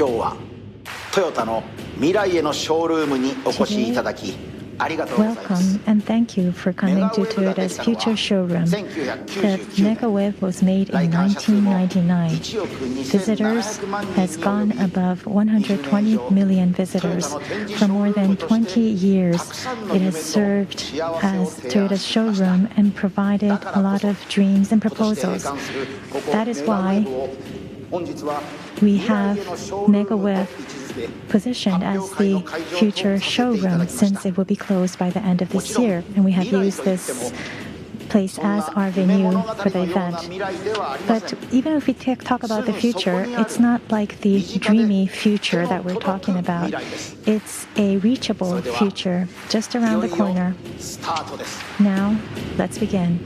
今日はトヨタの未来へのショールームにお越しいただきありがとうございます。 Welcome and thank you for coming to Toyota's future showroom. The Mega Wave was made in 1999. Visitors has gone above 120 million visitors. For more than 20 years, it has served as Toyota's showroom and provided a lot of dreams and proposals. That is why we have Mega Wave positioned as the future showroom, since it will be closed by the end of this year, and we have used this place as our venue for the event. But even if we talk about the future, it's not like the dreamy future that we're talking about. It's a reachable future just around the corner. Now, let's begin.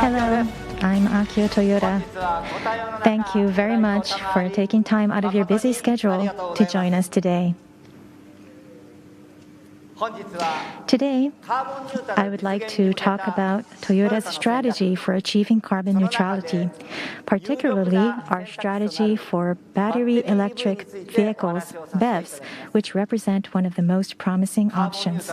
Hello, I'm Akio Toyoda. Thank you very much for taking time out of your busy schedule to join us today. Today, I would like to talk about Toyota's strategy for achieving carbon neutrality, particularly our strategy for battery electric vehicles, BEVs, which represent one of the most promising options.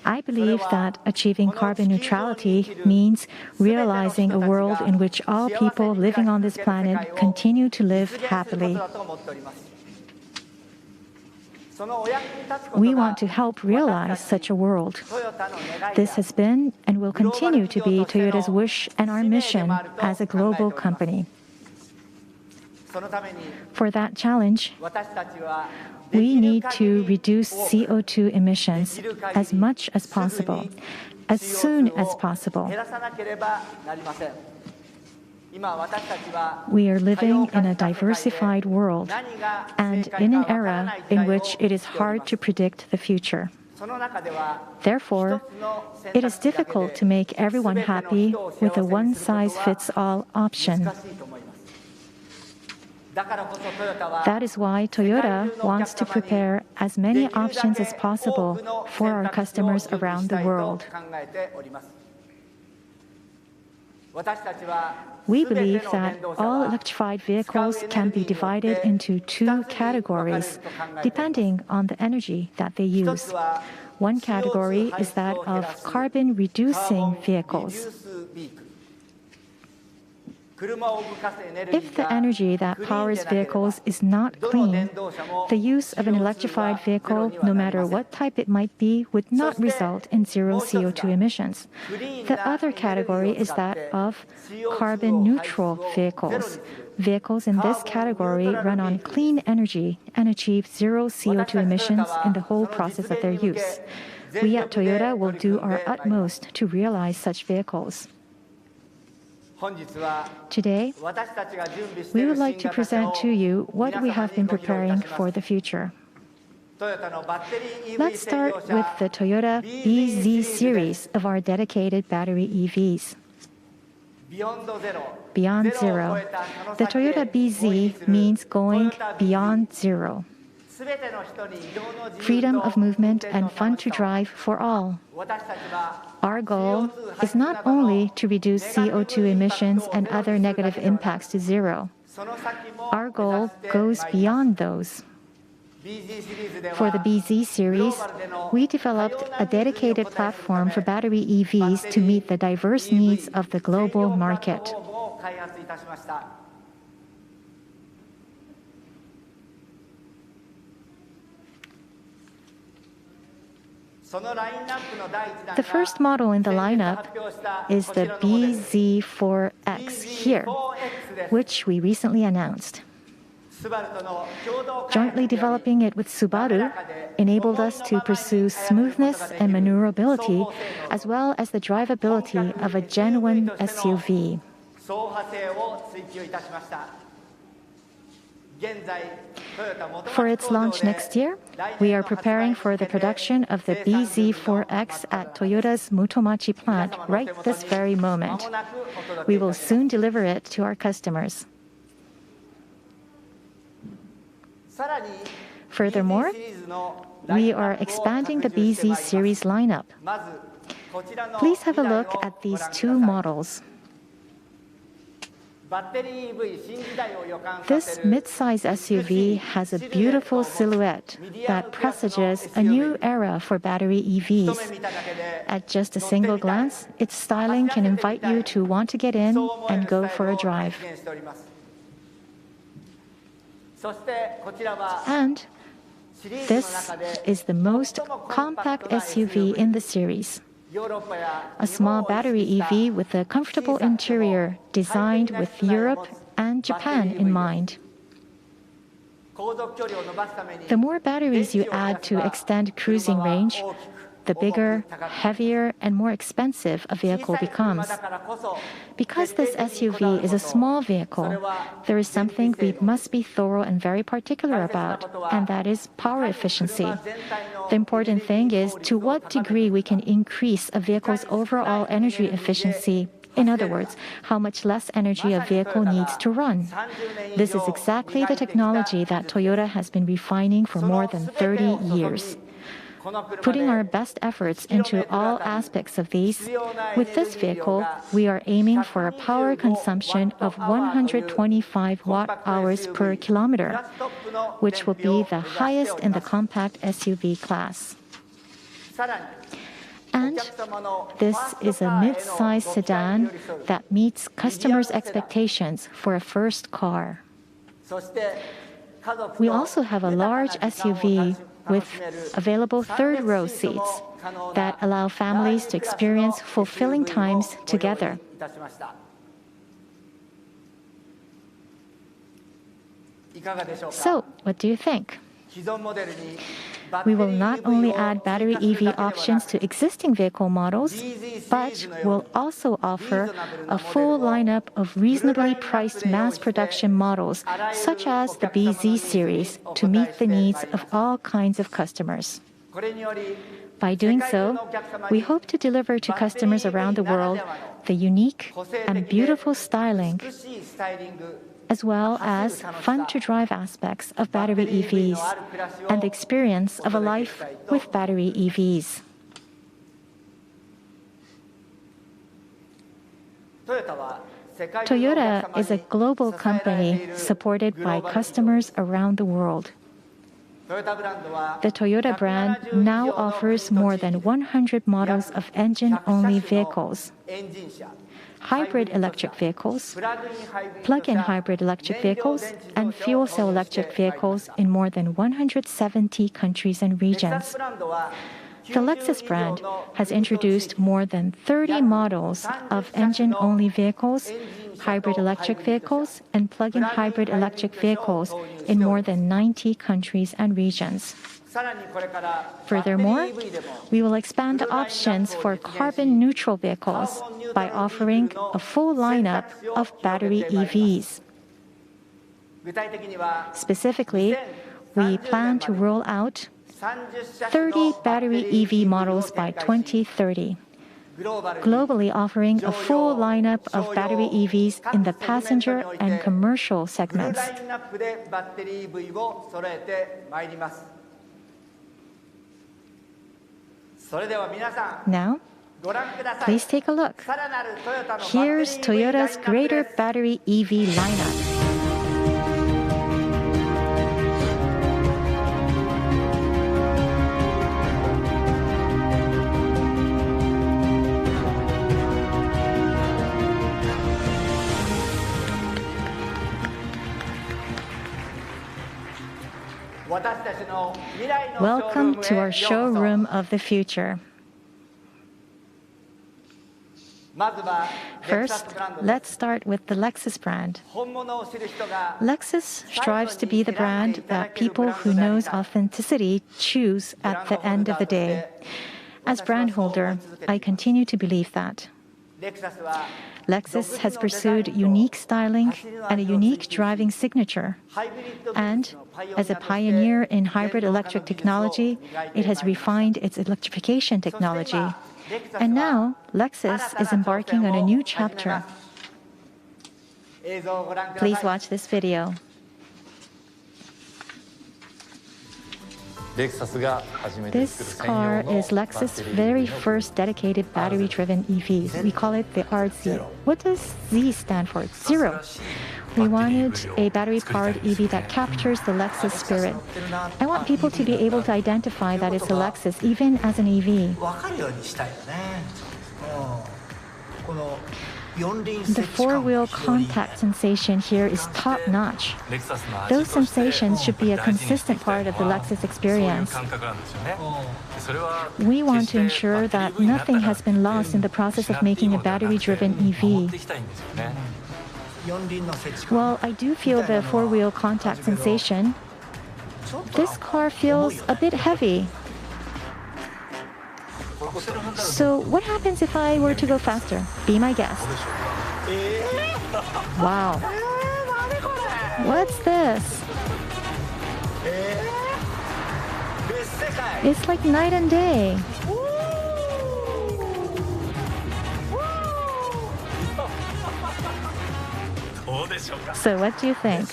I believe that achieving carbon neutrality means realizing a world in which all people living on this planet continue to live happily. We want to help realize such a world. This has been and will continue to be Toyota's wish and our mission as a global company. For that challenge, we need to reduce CO2 emissions as much as possible, as soon as possible. We are living in a diversified world and in an era in which it is hard to predict the future. Therefore, it is difficult to make everyone happy with a one-size-fits-all option. That is why Toyota wants to prepare as many options as possible for our customers around the world. We believe that all electrified vehicles can be divided into two categories, depending on the energy that they use. One category is that of carbon-reducing vehicles. If the energy that powers vehicles is not clean, the use of an electrified vehicle, no matter what type it might be, would not result in zero CO2 emissions. The other category is that of carbon-neutral vehicles. Vehicles in this category run on clean energy and achieve zero CO2 emissions in the whole process of their use. We at Toyota will do our utmost to realize such vehicles. Today, we would like to present to you what we have been preparing for the future. Let's start with the Toyota BZ series of our dedicated battery EVs. Beyond zero. The Toyota BZ means going beyond zero. Freedom of movement and fun to drive for all. Our goal is not only to reduce CO2 emissions and other negative impacts to zero. Our goal goes beyond those. For the BZ series, we developed a dedicated platform for battery EVs to meet the diverse needs of the global market. The first model in the lineup is the BZ4X here, which we recently announced. Jointly developing it with Subaru enabled us to pursue smoothness and maneuverability, as well as the drivability of a genuine SUV. For its launch next year, we are preparing for the production of the BZ4X at Toyota's Mutomachi plant right this very moment. We will soon deliver it to our customers. Furthermore, we are expanding the BZ series lineup. Please have a look at these two models. This mid-size SUV has a beautiful silhouette that presages a new era for battery EVs. At just a single glance, its styling can invite you to want to get in and go for a drive. And this is the most compact SUV in the series. A small battery EV with a comfortable interior designed with Europe and Japan in mind. The more batteries you add to extend cruising range, the bigger, heavier, and more expensive a vehicle becomes. Because this SUV is a small vehicle, there is something we must be thorough and very particular about, and that is power efficiency. The important thing is to what degree we can increase a vehicle's overall energy efficiency. In other words, how much less energy a vehicle needs to run. This is exactly the technology that Toyota has been refining for more than 30 years. Putting our best efforts into all aspects of these, with this vehicle, we are aiming for a power consumption of 125 watt-hours per kilometer, which will be the highest in the compact SUV class. And this is a mid-size sedan that meets customers' expectations for a first car. We also have a large SUV with available third-row seats that allow families to experience fulfilling times together. So, what do you think? We will not only add battery EV options to existing vehicle models, but will also offer a full lineup of reasonably priced mass production models, such as the BZ series, to meet the needs of all kinds of customers. By doing so, we hope to deliver to customers around the world the unique and beautiful styling, as well as fun-to-drive aspects of battery EVs and the experience of a life with battery EVs. Toyota is a global company supported by customers around the world. The Toyota brand now offers more than 100 models of engine-only vehicles, hybrid electric vehicles, plug-in hybrid electric vehicles, and fuel cell electric vehicles in more than 170 countries and regions. The Lexus brand has introduced more than 30 models of engine-only vehicles, hybrid electric vehicles, and plug-in hybrid electric vehicles in more than 90 countries and regions. Furthermore, we will expand the options for carbon-neutral vehicles by offering a full lineup of battery EVs. Specifically, we plan to roll out 30 battery EV models by 2030, globally offering a full lineup of battery EVs in the passenger and commercial segments. Now, please take a look. Here's Toyota's greater battery EV lineup. Welcome to our showroom of the future. First, let's start with the Lexus brand. Lexus strives to be the brand that people who knows authenticity choose at the end of the day. As brand holder, I continue to believe that. Lexus has pursued unique styling and a unique driving signature. And as a pioneer in hybrid electric technology, it has refined its electrification technology. And now, Lexus is embarking on a new chapter. Please watch this video. This car is Lexus' very first dedicated battery-driven EV. We call it the RZ. What does Z stand for? Zero. We wanted a battery-powered EV that captures the Lexus spirit. I want people to be able to identify that it's a Lexus, even as an EV. The four-wheel contact sensation here is top-notch. Those sensations should be a consistent part of the Lexus experience. We want to ensure that nothing has been lost in the process of making a battery-driven EV. While I do feel the four-wheel contact sensation, this car feels a bit heavy. So what happens if I were to go faster? Be my guest. Wow. What's this? It's like night and day. So what do you think?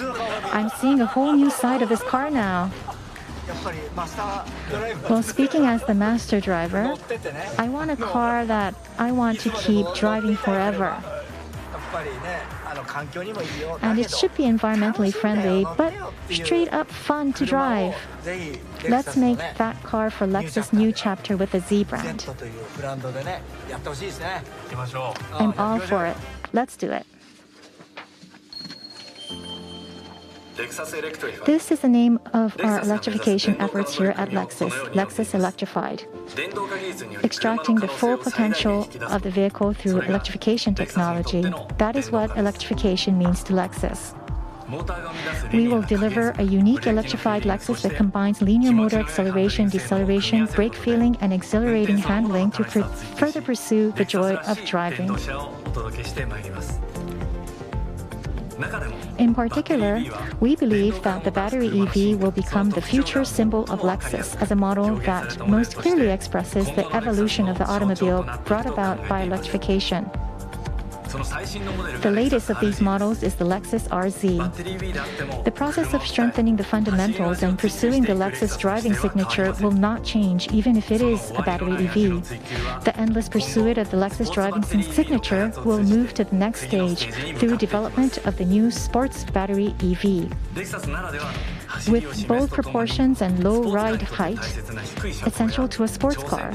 I'm seeing a whole new side of this car now. Well, speaking as the master driver, I want a car that I want to keep driving forever. And it should be environmentally friendly, but straight up fun to drive. Let's make that car for Lexus New Chapter with the Z brand. I'm all for it. Let's do it. This is the name of our electrification efforts here at Lexus, Lexus Electrified. Extracting the full potential of the vehicle through electrification technology, that is what electrification means to Lexus. We will deliver a unique electrified Lexus that combines linear motor acceleration, deceleration, brake feeling, and exhilarating handling to further pursue the joy of driving. In particular, we believe that the battery EV will become the future symbol of Lexus as a model that most clearly expresses the evolution of the automobile brought about by electrification. The latest of these models is the Lexus RZ. The process of strengthening the fundamentals and pursuing the Lexus driving signature will not change even if it is a battery EV. The endless pursuit of the Lexus driving signature will move to the next stage through development of the new sports battery EV. With bold proportions and low ride height, essential to a sports car,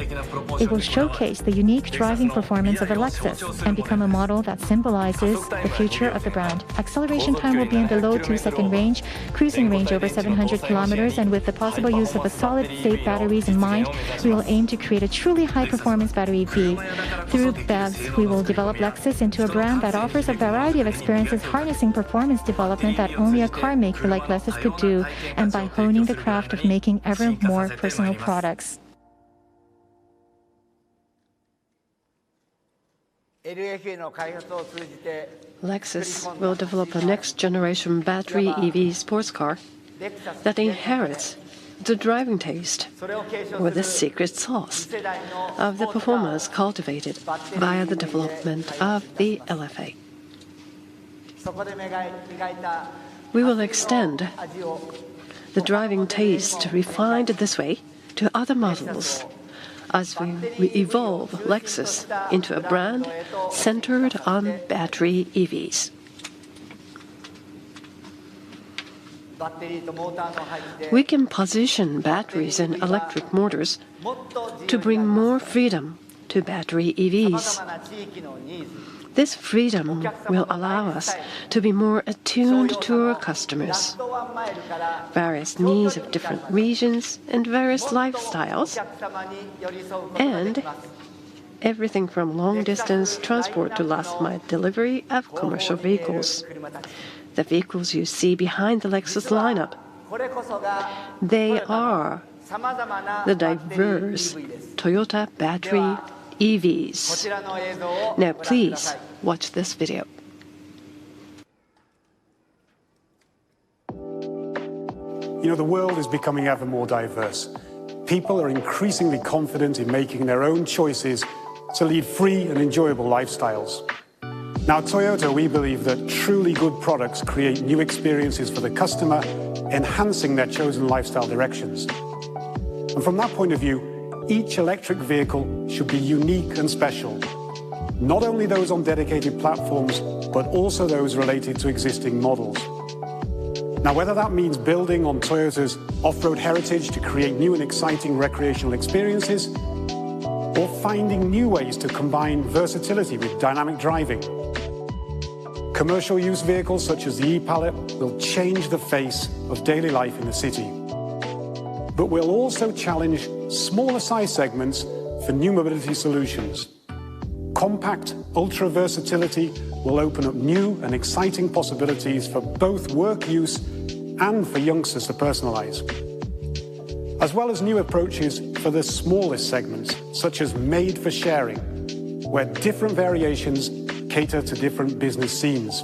it will showcase the unique driving performance of a Lexus and become a model that symbolizes the future of the brand. Acceleration time will be in the low 2-second range, cruising range over 700 kilometers, and with the possible use of a solid-state batteries in mind, we will aim to create a truly high-performance battery EV. Through BEVs, we will develop Lexus into a brand that offers a variety of experiences harnessing performance development that only a car maker like Lexus could do, and by honing the craft of making ever more personal products. Lexus will develop a next-generation battery EV sports car that inherits the driving taste or the secret sauce of the performance cultivated via the development of the LFA. We will extend the driving taste refined this way to other models as we evolve Lexus into a brand centered on battery EVs. We can position batteries and electric motors to bring more freedom to battery EVs. This freedom will allow us to be more attuned to our customers, various needs of different regions and various lifestyles, and everything from long-distance transport to last-mile delivery of commercial vehicles. The vehicles you see behind the Lexus lineup, they are the diverse Toyota battery EVs. Now please watch this video. You know, the world is becoming ever more diverse. People are increasingly confident in making their own choices to lead free and enjoyable lifestyles. Now, at Toyota, we believe that truly good products create new experiences for the customer, enhancing their chosen lifestyle directions. And from that point of view, each electric vehicle should be unique and special. Not only those on dedicated platforms, but also those related to existing models. Now, whether that means building on Toyota's off-road heritage to create new and exciting recreational experiences, or finding new ways to combine versatility with dynamic driving, commercial use vehicles such as the e-Pallet will change the face of daily life in the city. But will also challenge smaller size segments for new mobility solutions. Compact ultra versatility will open up new and exciting possibilities for both work use and for youngsters to personalize, as well as new approaches for the smallest segments, such as made for sharing, where different variations cater to different business scenes.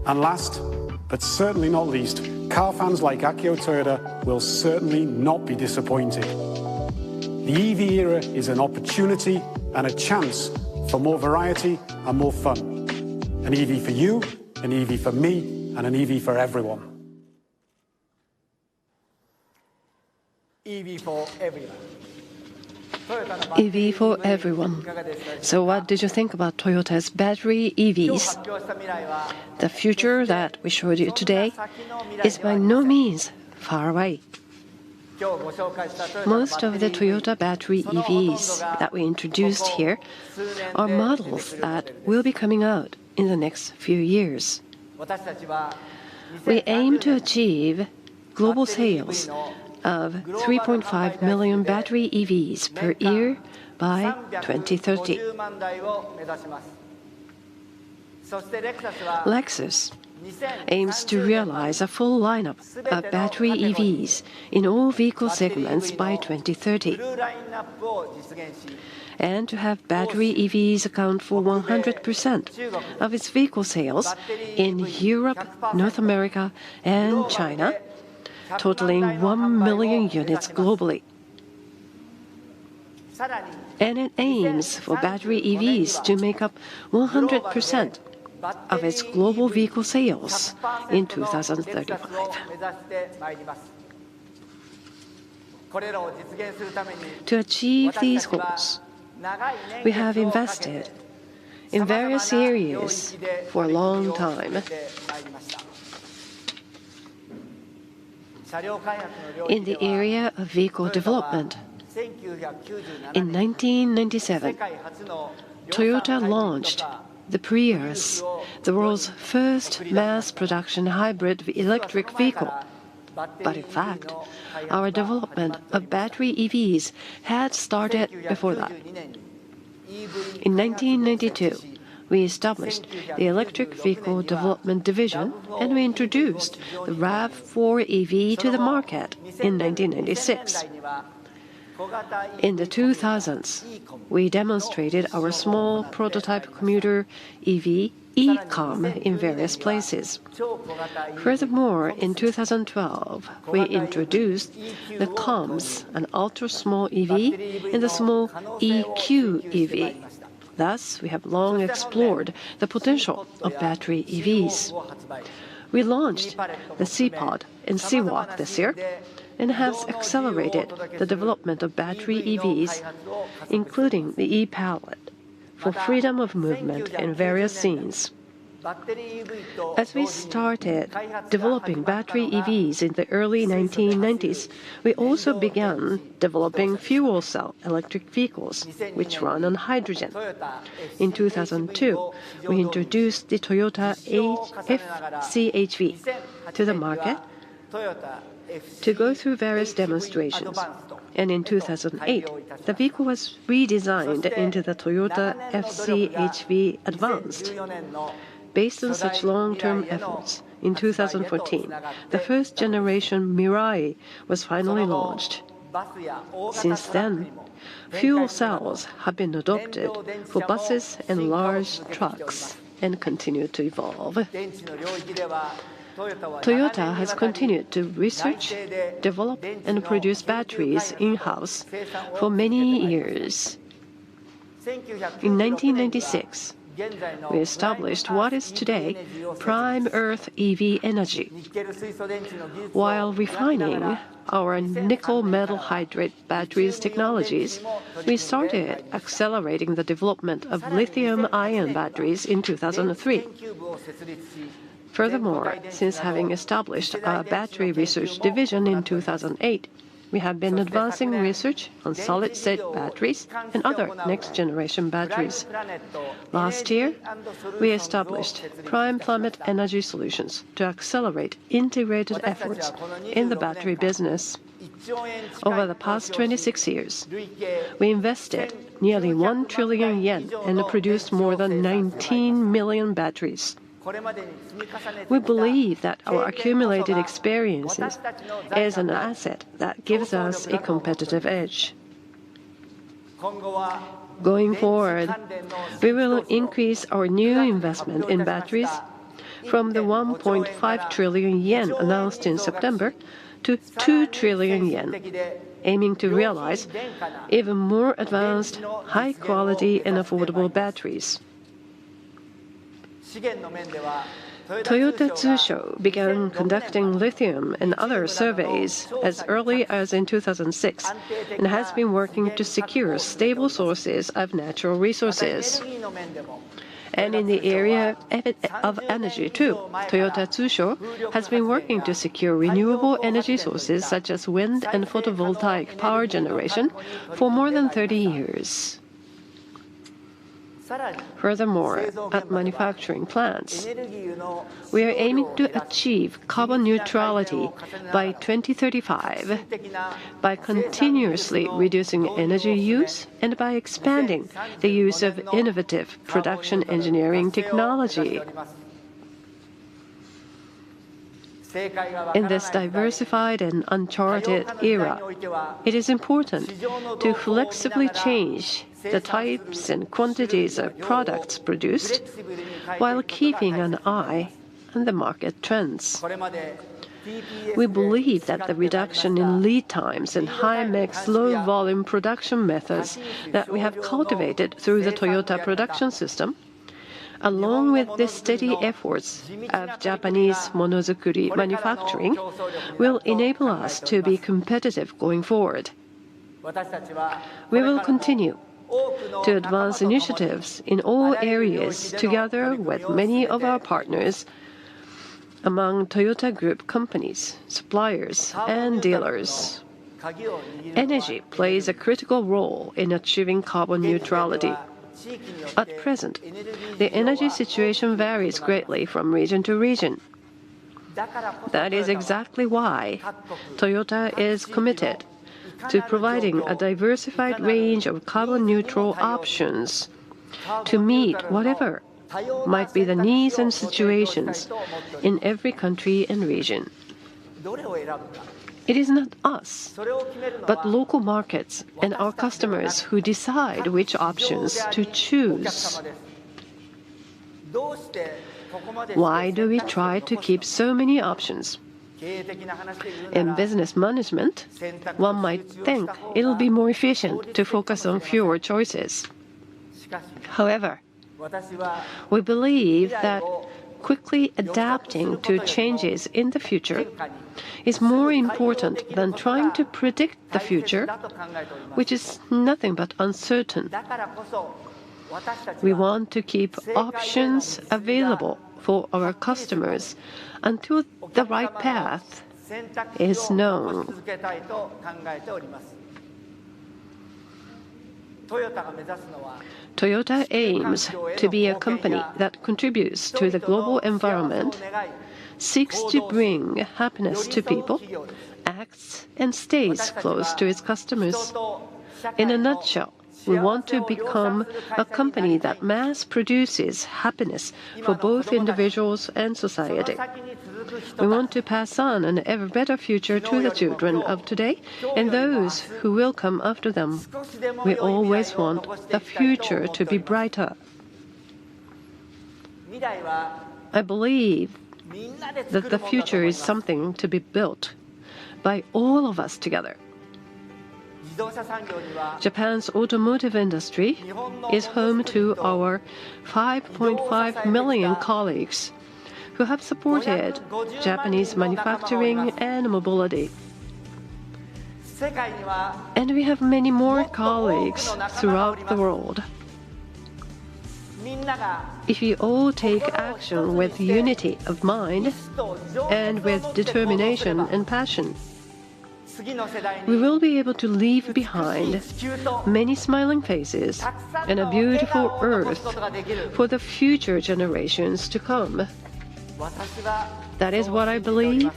And last, but certainly not least, car fans like Akio Toyoda will certainly not be disappointed. The EV era is an opportunity and a chance for more variety and more fun. An EV for you, an EV for me, and an EV for everyone. EV for everyone. EV for everyone. So what did you think about Toyota's battery EVs? The future that we showed you today is by no means far away. Most of the Toyota battery EVs that we introduced here are models that will be coming out in the next few years. We aim to achieve global sales of 3.5 million battery EVs per year by 2030. Lexus aims to realize a full lineup of battery EVs in all vehicle segments by 2030, and to have battery EVs account for 100% of its vehicle sales in Europe, North America, and China, totaling 1 million units globally. And it aims for battery EVs to make up 100% of its global vehicle sales in 2035. To achieve these goals, we have invested in various areas for a long time. In the area of vehicle development, in 1997, Toyota launched the Prius, the world's first mass-production hybrid electric vehicle. But in fact, our development of battery EVs had started before that. In 1992, we established the Electric Vehicle Development Division, and we introduced the RAV4 EV to the market in 1996. In the 2000s, we demonstrated our small prototype commuter EV, e-com, in various places. Furthermore, in 2012, we introduced the COMS, an ultra-small EV, and the small EQ EV. Thus, we have long explored the potential of battery EVs. We launched the C-Pod and C-Walk this year, and has accelerated the development of battery EVs, including the e-Pallet, for freedom of movement in various scenes. As we started developing battery EVs in the early 1990s, we also began developing fuel cell electric vehicles, which run on hydrogen. In 2002, we introduced the Toyota FCHV to the market to go through various demonstrations. And in 2008, the vehicle was redesigned into the Toyota FCHV Advanced. Based on such long-term efforts, in 2014, the first generation Mirai was finally launched. Since then, fuel cells have been adopted for buses and large trucks and continue to evolve. Toyota has continued to research, develop, and produce batteries in-house for many years. In 1996, we established what is today prime earth EV energy. While refining our nickel metal hydrate batteries technologies, we started accelerating the development of lithium-ion batteries in 2003. Furthermore, since having established a battery research division in 2008, we have been advancing research on solid-state batteries and other next-generation batteries. Last year, we established Prime Planet Energy Solutions to accelerate integrated efforts in the battery business. Over the past 26 years, we invested nearly 1 trillion yen and produced more than 19 million batteries. We believe that our accumulated experiences is an asset that gives us a competitive edge. Going forward, we will increase our new investment in batteries from the 1.5 trillion yen announced in September to 2 trillion yen, aiming to realize even more advanced, high-quality and affordable batteries. Toyota Tsusho began conducting lithium and other surveys as early as in 2006 and has been working to secure stable sources of natural resources. And in the area of energy too, Toyota Tsusho has been working to secure renewable energy sources such as wind and photovoltaic power generation for more than 30 years. Furthermore, at manufacturing plants, we are aiming to achieve carbon neutrality by 2035 by continuously reducing energy use and by expanding the use of innovative production engineering technology. In this diversified and uncharted era, it is important to flexibly change the types and quantities of products produced while keeping an eye on the market trends. We believe that the reduction in lead times and high-mix, low-volume production methods that we have cultivated through the Toyota production system, along with the steady efforts of Japanese monozukuri manufacturing, will enable us to be competitive going forward. We will continue to advance initiatives in all areas together with many of our partners among Toyota Group companies, suppliers, and dealers. Energy plays a critical role in achieving carbon neutrality. At present, the energy situation varies greatly from region to region. That is exactly why Toyota is committed to providing a diversified range of carbon-neutral options to meet whatever might be the needs and situations in every country and region. It is not us, but local markets and our customers who decide which options to choose. Why do we try to keep so many options? In business management, one might think it'll be more efficient to focus on fewer choices. However, we believe that quickly adapting to changes in the future is more important than trying to predict the future, which is nothing but uncertain. We want to keep options available for our customers until the right path is known. Toyota aims to be a company that contributes to the global environment, seeks to bring happiness to people, acts and stays close to its customers. In a nutshell, we want to become a company that mass produces happiness for both individuals and society. We want to pass on an ever better future to the children of today and those who will come after them. We always want the future to be brighter. I believe that the future is something to be built by all of us together. Japan's automotive industry is home to our 5.5 million colleagues who have supported Japanese manufacturing and mobility. And we have many more colleagues throughout the world. If we all take action with unity of mind and with determination and passion, we will be able to leave behind many smiling faces and a beautiful earth for the future generations to come. That is what I believe,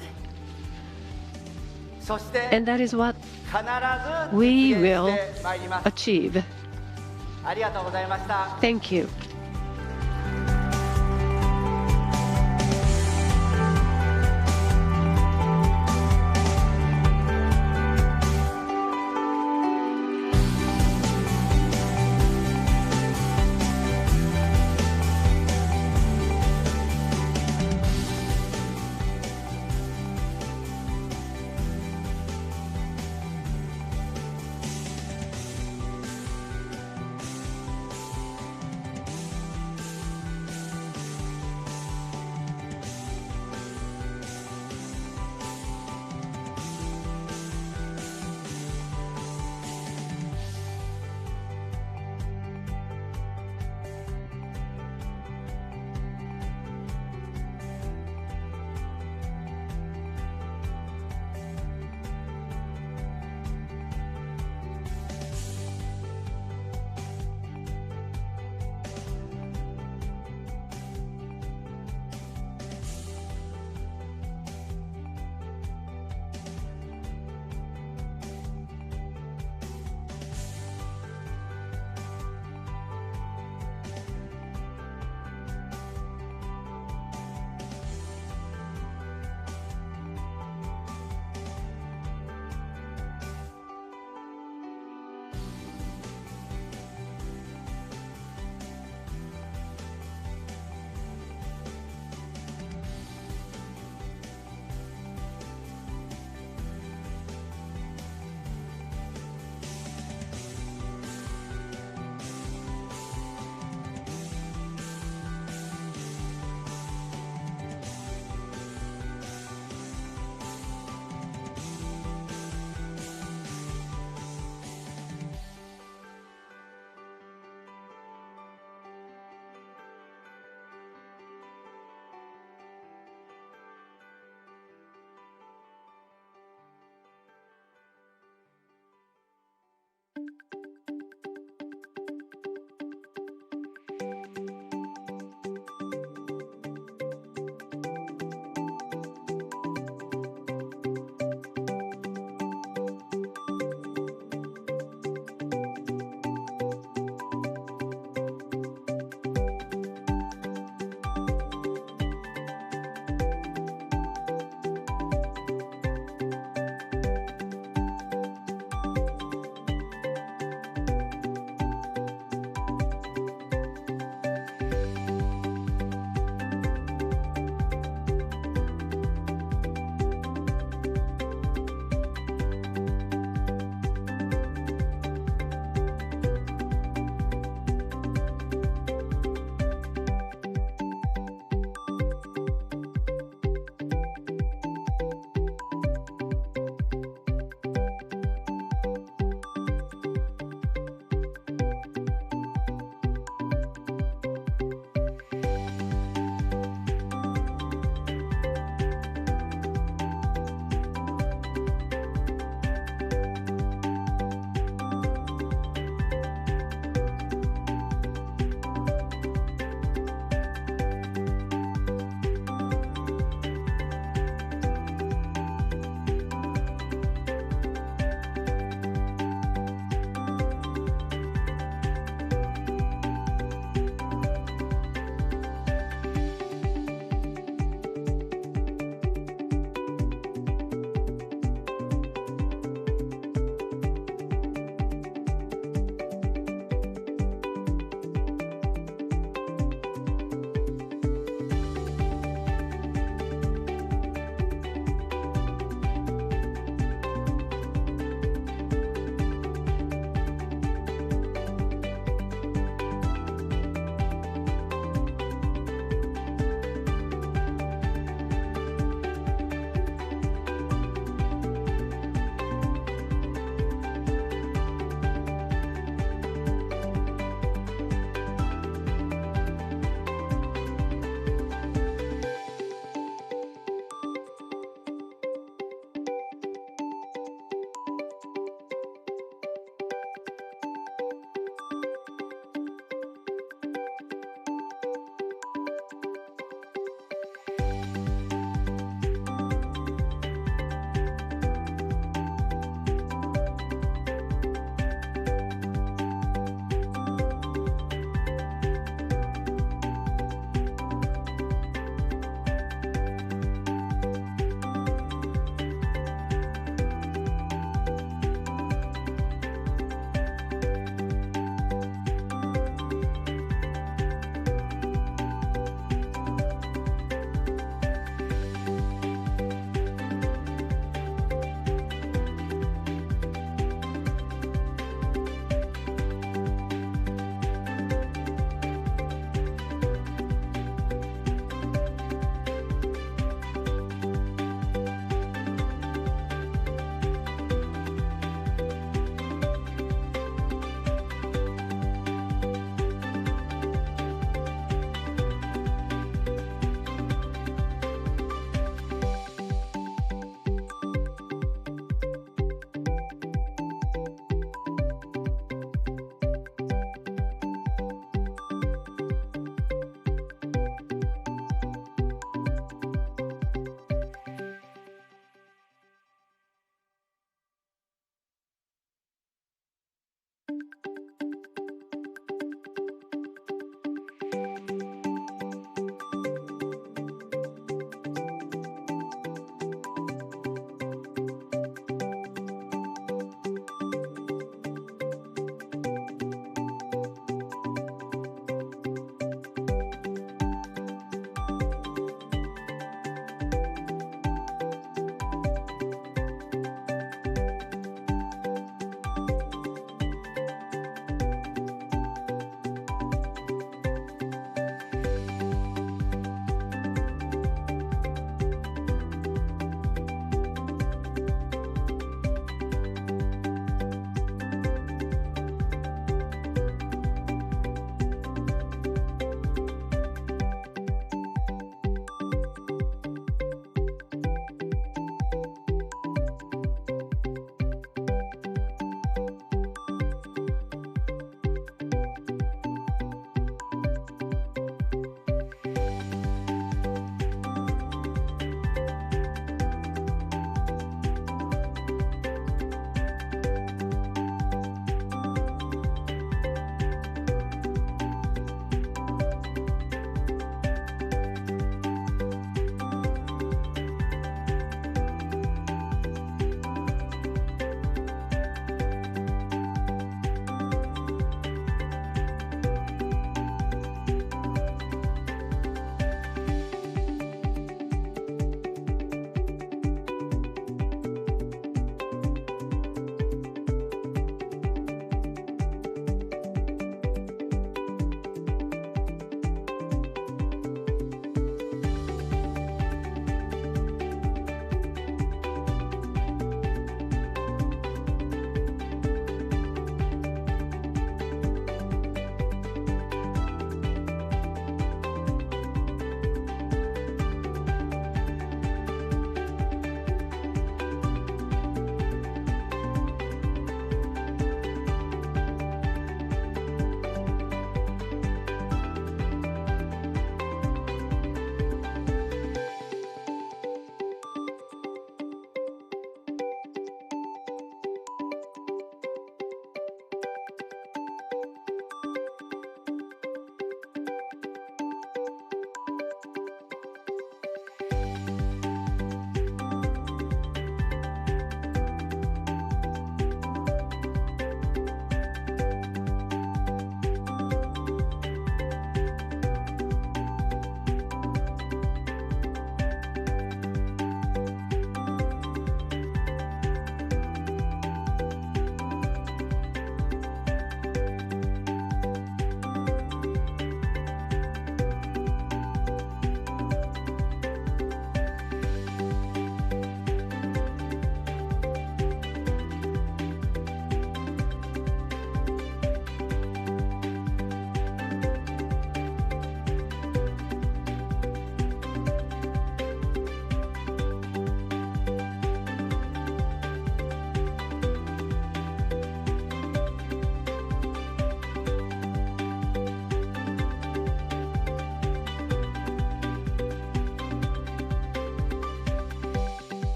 and that is what we will achieve. Thank you.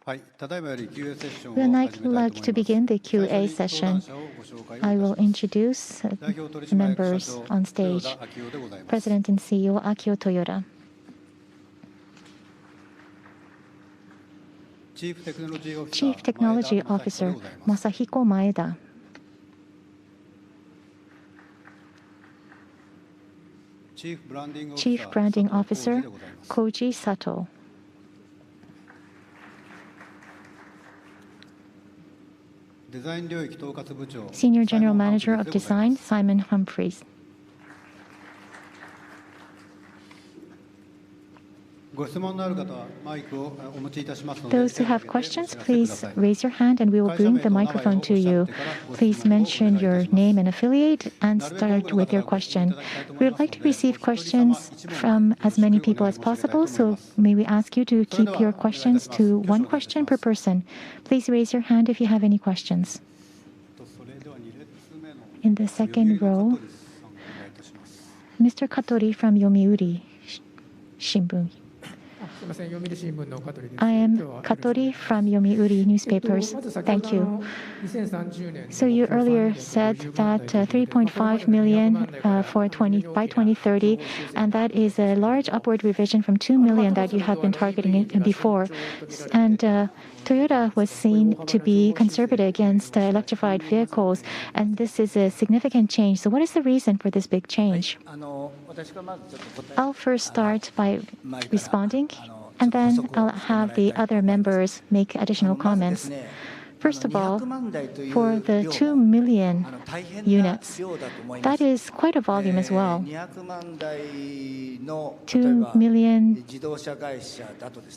We would like to begin the QA session. I will introduce the members on stage. President and CEO Akio Toyoda. Chief Technology Officer Masahiko Maeda. Chief Branding Officer Koji Sato. Senior General Manager of Design Simon Humphreys. Those who have questions, please raise your hand and we will bring the microphone to you. Please mention your name and affiliate and start with your question. We would like to receive questions from as many people as possible, so may we ask you to keep your questions to one question per person. Please raise your hand if you have any questions. In the second row, Mr. Katori from Yomiuri Shimbun. I am Katori from Yomiuri Newspapers. Thank you. So you earlier said that 3.5 million by 2030, and that is a large upward revision from 2 million that you have been targeting before. And Toyota was seen to be conservative against electrified vehicles, and this is a significant change. So what is the reason for this big change? I'll first start by responding, and then I'll have the other members make additional comments. First of all, for the 2 million units, that is quite a volume as well. 2 million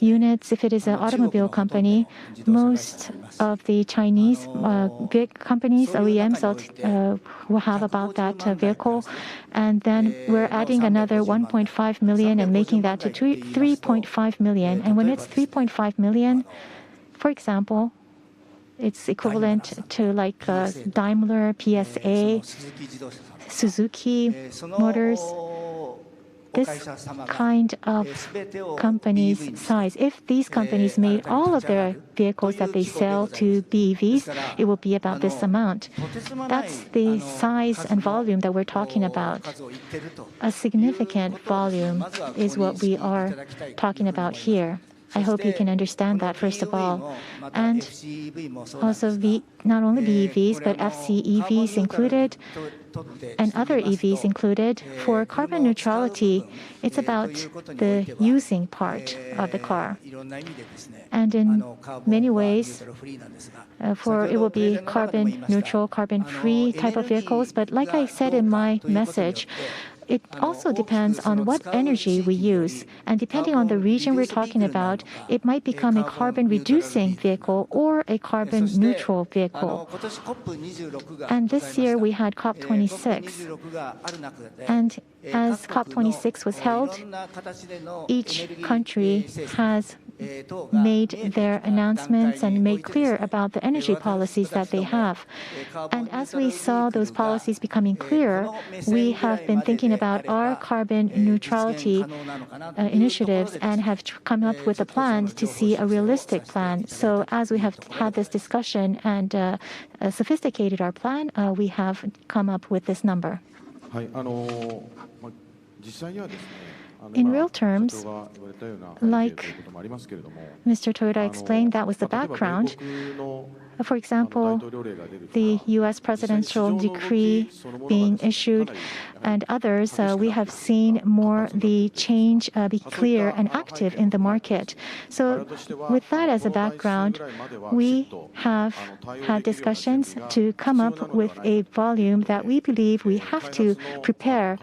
units, if it is an automobile company, most of the Chinese big companies, OEMs, will have about that vehicle. And then we're adding another 1.5 million and making that to 3.5 million. And when it's 3.5 million, for example, it's equivalent to like Daimler, PSA, Suzuki Motors. This kind of company's size, if these companies made all of their vehicles that they sell to BEVs, it will be about this amount. That's the size and volume that we're talking about. A significant volume is what we are talking about here. I hope you can understand that, first of all. And also, not only BEVs, but FCEVs included, and other EVs included. For carbon neutrality, it's about the using part of the car. And in many ways, it will be carbon neutral, carbon free type of vehicles. But like I said in my message, it also depends on what energy we use. And depending on the region we're talking about, it might become a carbon-reducing vehicle or a carbon-neutral vehicle. And this year we had COP26. And as COP26 was held, each country has made their announcements and made clear about the energy policies that they have. And as we saw those policies becoming clearer, we have been thinking about our carbon neutrality initiatives and have come up with a plan to see a realistic plan. So as we have had this discussion and sophisticated our plan, we have come up with this number. In real terms, like Mr. Toyoda explained, that was the background. For example, the U.S. presidential decree being issued and others, we have seen more the change be clear and active in the market. So with that as a background, we have had discussions to come up with a volume that we believe we have to prepare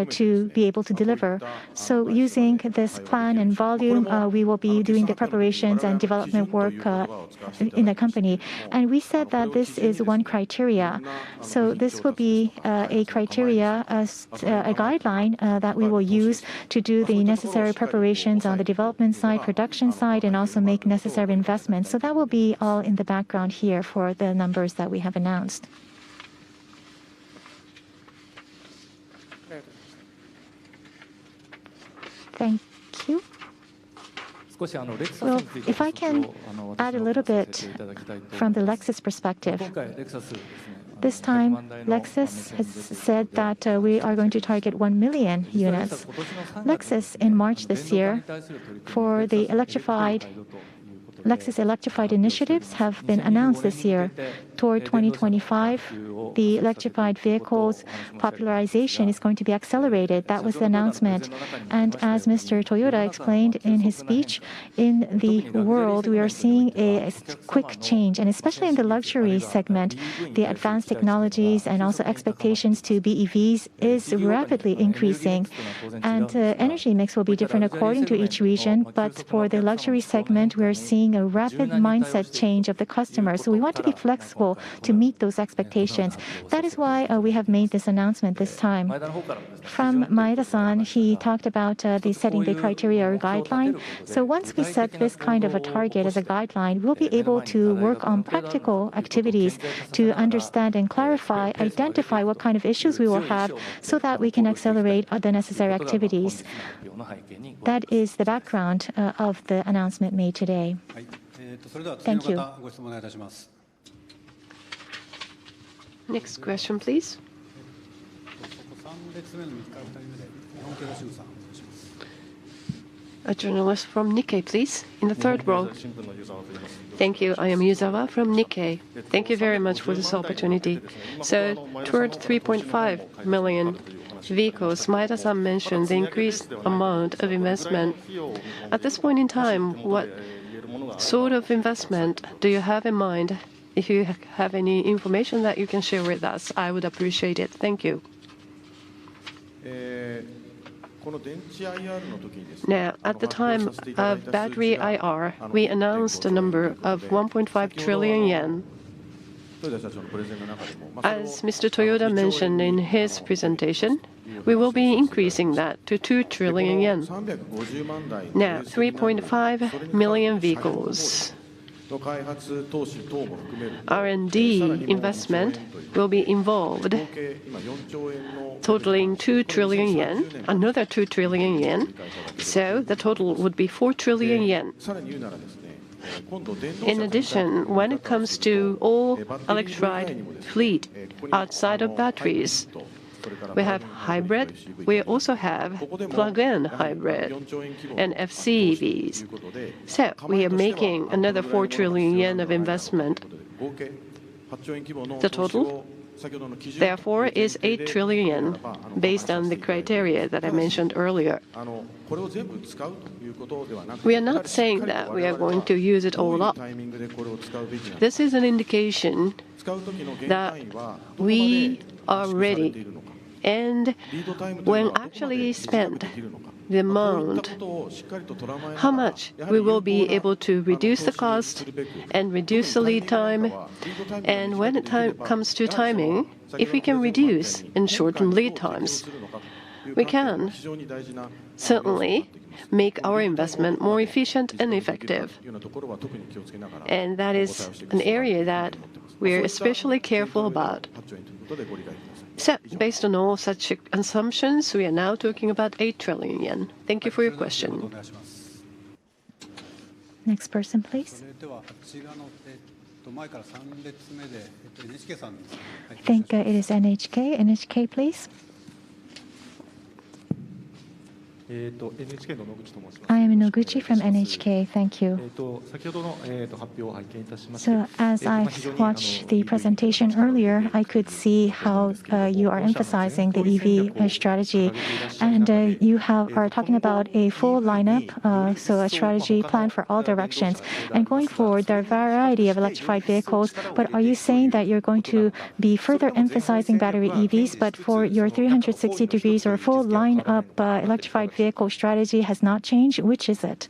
to be able to deliver. So using this plan and volume, we will be doing the preparations and development work in the company. And we said that this is one criteria. So this will be a criteria, a guideline that we will use to do the necessary preparations on the development side, production side, and also make necessary investments. So that will be all in the background here for the numbers that we have announced. Thank you. Well, if I can add a little bit from the Lexus perspective. This time, Lexus has said that we are going to target 1 million units. Lexus, in March this year, for the Lexus electrified initiatives have been announced this year. Toward 2025, the electrified vehicles popularization is going to be accelerated. That was the announcement. And as Mr. Toyoda explained in his speech, in the world, we are seeing a quick change, and especially in the luxury segment, the advanced technologies and also expectations to BEVs is rapidly increasing. And energy mix will be different according to each region, but for the luxury segment, we are seeing a rapid mindset change of the customers. So we want to be flexible to meet those expectations. That is why we have made this announcement this time. From Maeda-san, he talked about setting the criteria or guideline. So once we set this kind of a target as a guideline, we'll be able to work on practical activities to understand and clarify, identify what kind of issues we will have so that we can accelerate the necessary activities. That is the background of the announcement made today. Thank you. Next question, please. A journalist from Nikkei, please, in the third row. Thank you. I am Yuzawa from Nikkei. Thank you very much for this opportunity. So, toward 3.5 million vehicles, Maeda-san mentioned the increased amount of investment. At this point in time, what sort of investment do you have in mind? If you have any information that you can share with us, I would appreciate it. Thank you. Now, at the time of battery IR, we announced a number of 1.5 trillion yen. As Mr. Toyoda mentioned in his presentation, we will be increasing that to 2 trillion yen. Now, 3.5 million vehicles. R&D investment will be involved, totaling 2 trillion yen, another 2 trillion yen, so the total would be 4 trillion yen. In addition, when it comes to all electrified fleet outside of batteries, we have hybrid, we also have plug-in hybrid and FCEVs. So we are making another 4 trillion yen of investment. The total, therefore, is 8 trillion yen based on the criteria that I mentioned earlier. We are not saying that we are going to use it all up. This is an indication that we are ready. And when actually spent the amount, how much we will be able to reduce the cost and reduce the lead time. And when it comes to timing, if we can reduce and shorten lead times, we can certainly make our investment more efficient and effective. And that is an area that we're especially careful about. So, based on all such assumptions, we are now talking about 8 trillion yen. Thank you for your question. Next person, please. I think it is NHK. NHK, please. I am Noguchi from NHK. Thank you. So, as I watched the presentation earlier, I could see how you are emphasizing the EV strategy, and you are talking about a full lineup, so a strategy plan for all directions. And going forward, there are a variety of electrified vehicles, but are you saying that you're going to be further emphasizing battery EVs, but for your 360 degrees or full lineup electrified vehicle strategy has not changed? Which is it?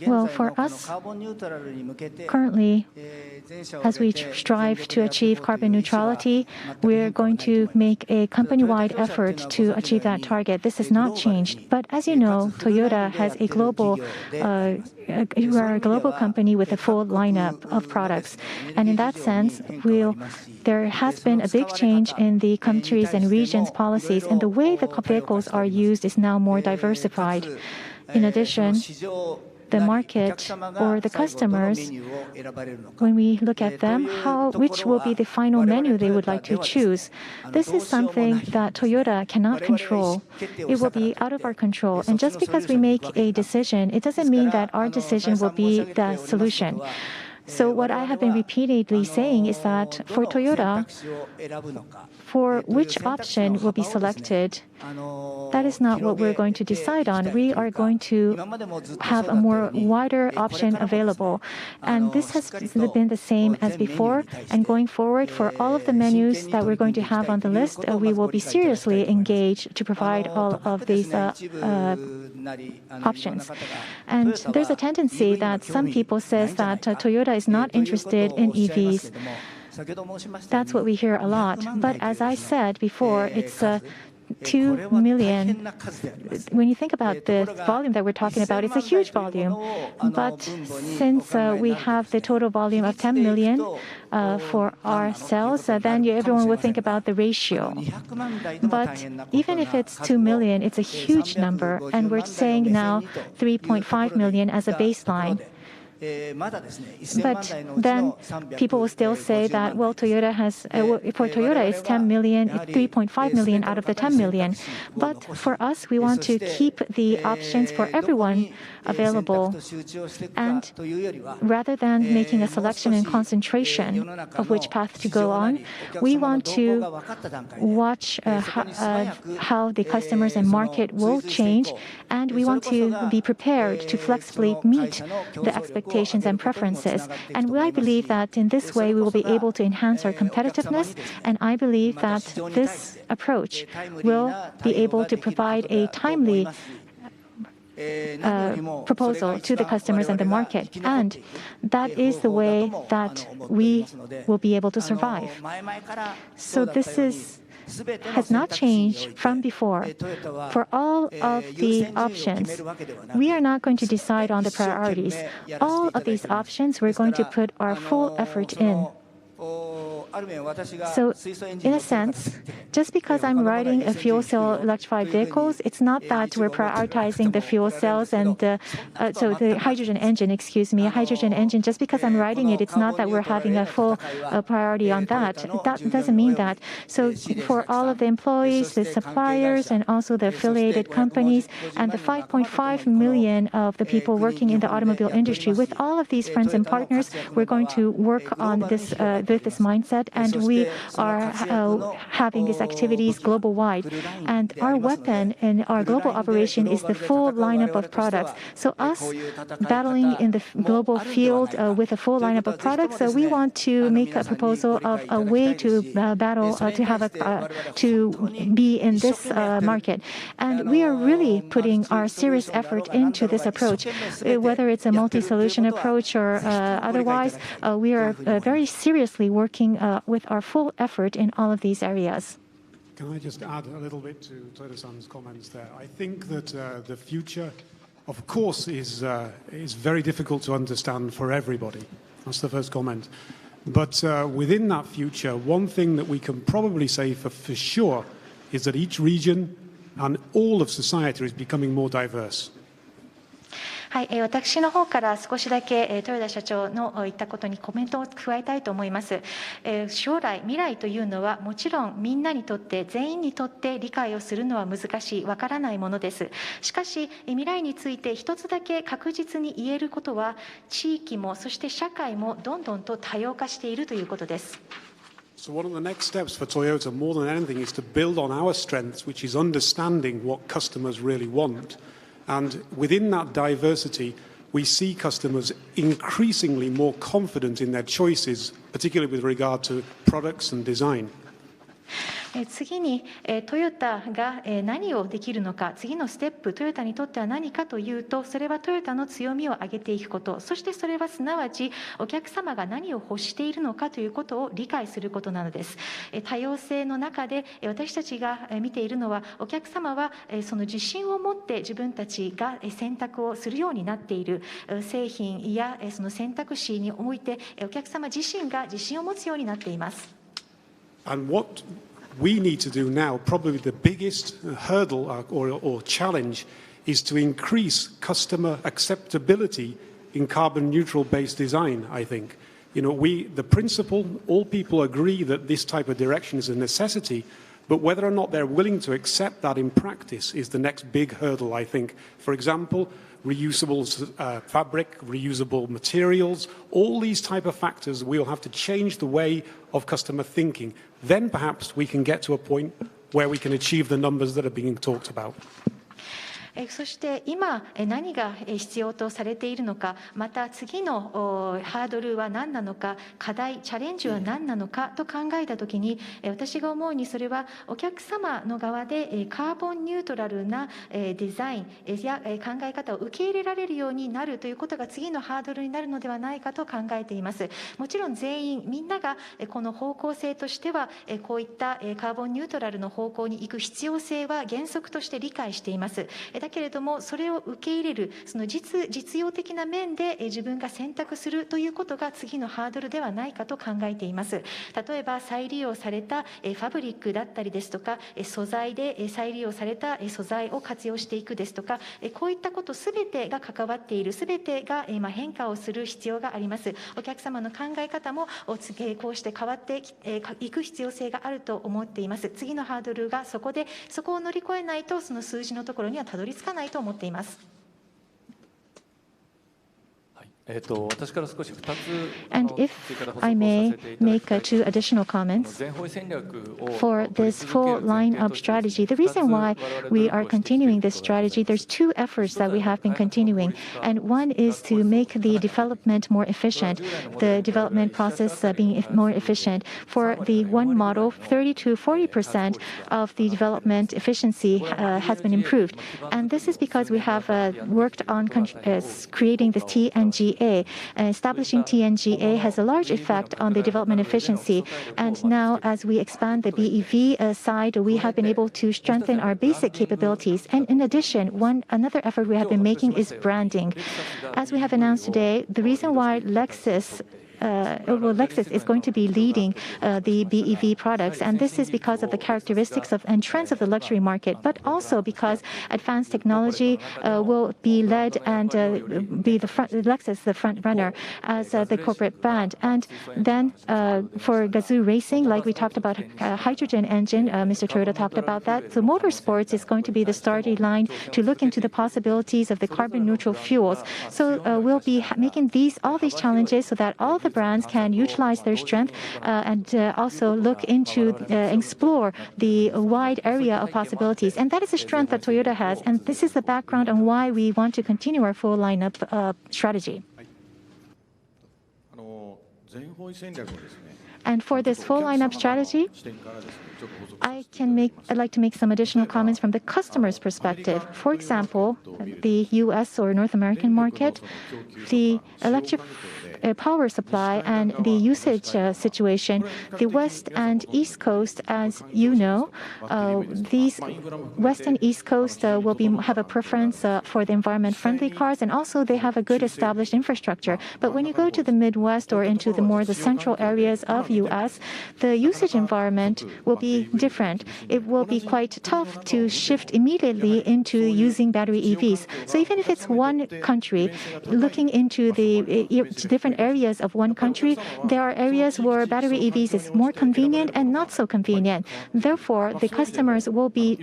Well, for us, currently, as we strive to achieve carbon neutrality, we're going to make a company-wide effort to achieve that target. This has not changed. But as you know, Toyota has a global we are a global company with a full lineup of products. And in that sense, we'll there has been a big change in the countries and regions' policies, and the way the vehicles are used is now more diversified. In addition, the market or the customers, when we look at them, which will be the final menu they would like to choose. This is something that Toyota cannot control. It will be out of our control. And just because we make a decision, it doesn't mean that our decision will be the solution. So what I have been repeatedly saying is that for Toyota, for which option will be selected, that is not what we're going to decide on. We are going to have a more wider option available. And this has been the same as before. And going forward, for all of the menus that we're going to have on the list, we will be seriously engaged to provide all of these options. And there's a tendency that some people say that Toyota is not interested in EVs. That's what we hear a lot. But as I said before, it's 2 million. When you think about the volume that we're talking about, it's a huge volume. But since we have the total volume of 10 million for our sales, then everyone will think about the ratio. But even if it's 2 million, it's a huge number. And we're saying now 3.5 million as a baseline. But then people will still say that, well, Toyota has, for Toyota, it's 10 million, it's 3.5 million out of the 10 million. But for us, we want to keep the options for everyone available. And rather than making a selection and concentration of which path to go on, we want to watch how the customers and market will change. And we want to be prepared to flexibly meet the expectations and preferences. And I believe that in this way, we will be able to enhance our competitiveness. And I believe that this approach will be able to provide a timely proposal to the customers and the market. And that is the way that we will be able to survive. So this has not changed from before. For all of the options, we are not going to decide on the priorities. All of these options, we're going to put our full effort in. So, in a sense, just because I'm riding a fuel cell electrified vehicles, it's not that we're prioritizing the fuel cells and the hydrogen engine, hydrogen engine. Just because I'm riding it, it's not that we're having a full priority on that. That doesn't mean that. So, for all of the employees, the suppliers, and also the affiliated companies, and the 5.5 million of the people working in the automobile industry, with all of these friends and partners, we're going to work on this with this mindset, and we are having these activities global-wide. And our weapon in our global operation is the full lineup of products. So us battling in the global field with a full lineup of products, we want to make a proposal of a way to battle, to be in this market. And we are really putting our serious effort into this approach. Whether it's a multi-solution approach or otherwise, we are very seriously working with our full effort in all of these areas. Can I just add a little bit to Toyoda-san's comments there? I think that the future, of course, is very difficult to understand for everybody. That's the first comment. But within that future, one thing that we can probably say for sure is that each region and all of society is becoming more diverse. はい、私の方から少しだけ豊田社長の言ったことにコメントを加えたいと思います。将来、未来というのはもちろんみんなにとって全員にとって理解をするのは難しい、わからないものです。しかし未来について一つだけ確実に言えることは、地域もそして社会もどんどんと多様化しているということです。So one of the next steps for Toyota, more than anything, is to build on our strengths, which is understanding what customers really want. And within that diversity, we see customers increasingly more confident in their choices, particularly with regard to products and design. 次にトヨタが何をできるのか、次のステップ、トヨタにとっては何かというと、それはトヨタの強みを上げていくこと、そしてそれはすなわちお客様が何を欲しているのかということを理解することなのです。多様性の中で私たちが見ているのは、お客様はその自信を持って自分たちが選択をするようになっている製品やその選択肢において、お客様自身が自信を持つようになっています。And what we need to do now, probably the biggest hurdle or challenge, is to increase customer acceptability in carbon neutral based design, I think. The principle, all people agree that this type of direction is a necessity, but whether or not they're willing to accept that in practice is the next big hurdle, I think. For example, reusable fabric, reusable materials, all these type of factors, we'll have to change the way of customer thinking. Then perhaps we can get to a point where we can achieve the numbers that are being talked about. そして今何が必要とされているのか、また次のハードルは何なのか、課題チャレンジは何なのかと考えたときに、私が思うにそれはお客様の側でカーボンニュートラルなデザインや考え方を受け入れられるようになるということが次のハードルになるのではないかと考えています。もちろん全員みんながこの方向性としてはこういったカーボンニュートラルの方向に行く必要性は原則として理解しています。だけれどもそれを受け入れるその実用的な面で自分が選択するということが次のハードルではないかと考えています。例えば再利用されたファブリックだったりですとか、素材で再利用された素材を活用していくですとか、こういったことすべてが関わっている、すべてが変化をする必要があります。お客様の考え方もこうして変わっていく必要性があると思っています。次のハードルがそこで、そこを乗り越えないとその数字のところにはたどり着かないと思っています。And if I may make two additional comments for this full lineup strategy. The reason why we are continuing this strategy, there's two efforts that we have been continuing. And one is to make the development more efficient, the development process being more efficient. For the one model, 30 to 40% of the development efficiency has been improved. And this is because we have worked on creating the TNGA. Establishing TNGA has a large effect on the development efficiency. And now, as we expand the BEV side, we have been able to strengthen our basic capabilities. And in addition, another effort we have been making is branding. As we have announced today, the reason why Lexus is going to be leading the BEV products, and this is because of the characteristics and trends of the luxury market, but also because advanced technology will be led and be Lexus the front runner as the corporate brand. And then for Gazoo Racing, like we talked about hydrogen engine, Mr. Toyoda talked about that. So motorsports is going to be the starting line to look into the possibilities of the carbon neutral fuels. So we'll be making all these challenges so that all the brands can utilize their strength and also look into explore the wide area of possibilities. And that is a strength that Toyota has. And this is the background on why we want to continue our full lineup strategy. And for this full lineup strategy, I'd like to make some additional comments from the customer's perspective. For example, the US or North American market, the electric power supply and the usage situation, the West and East Coast, as you know, these West and East Coast will have a preference for the environment-friendly cars, and also they have a good established infrastructure. But when you go to the Midwest or into the central areas of US, the usage environment will be different. It will be quite tough to shift immediately into using battery EVs. So even if it's one country, looking into the different areas of one country, there are areas where battery EVs is more convenient and not so convenient. Therefore, the customers will be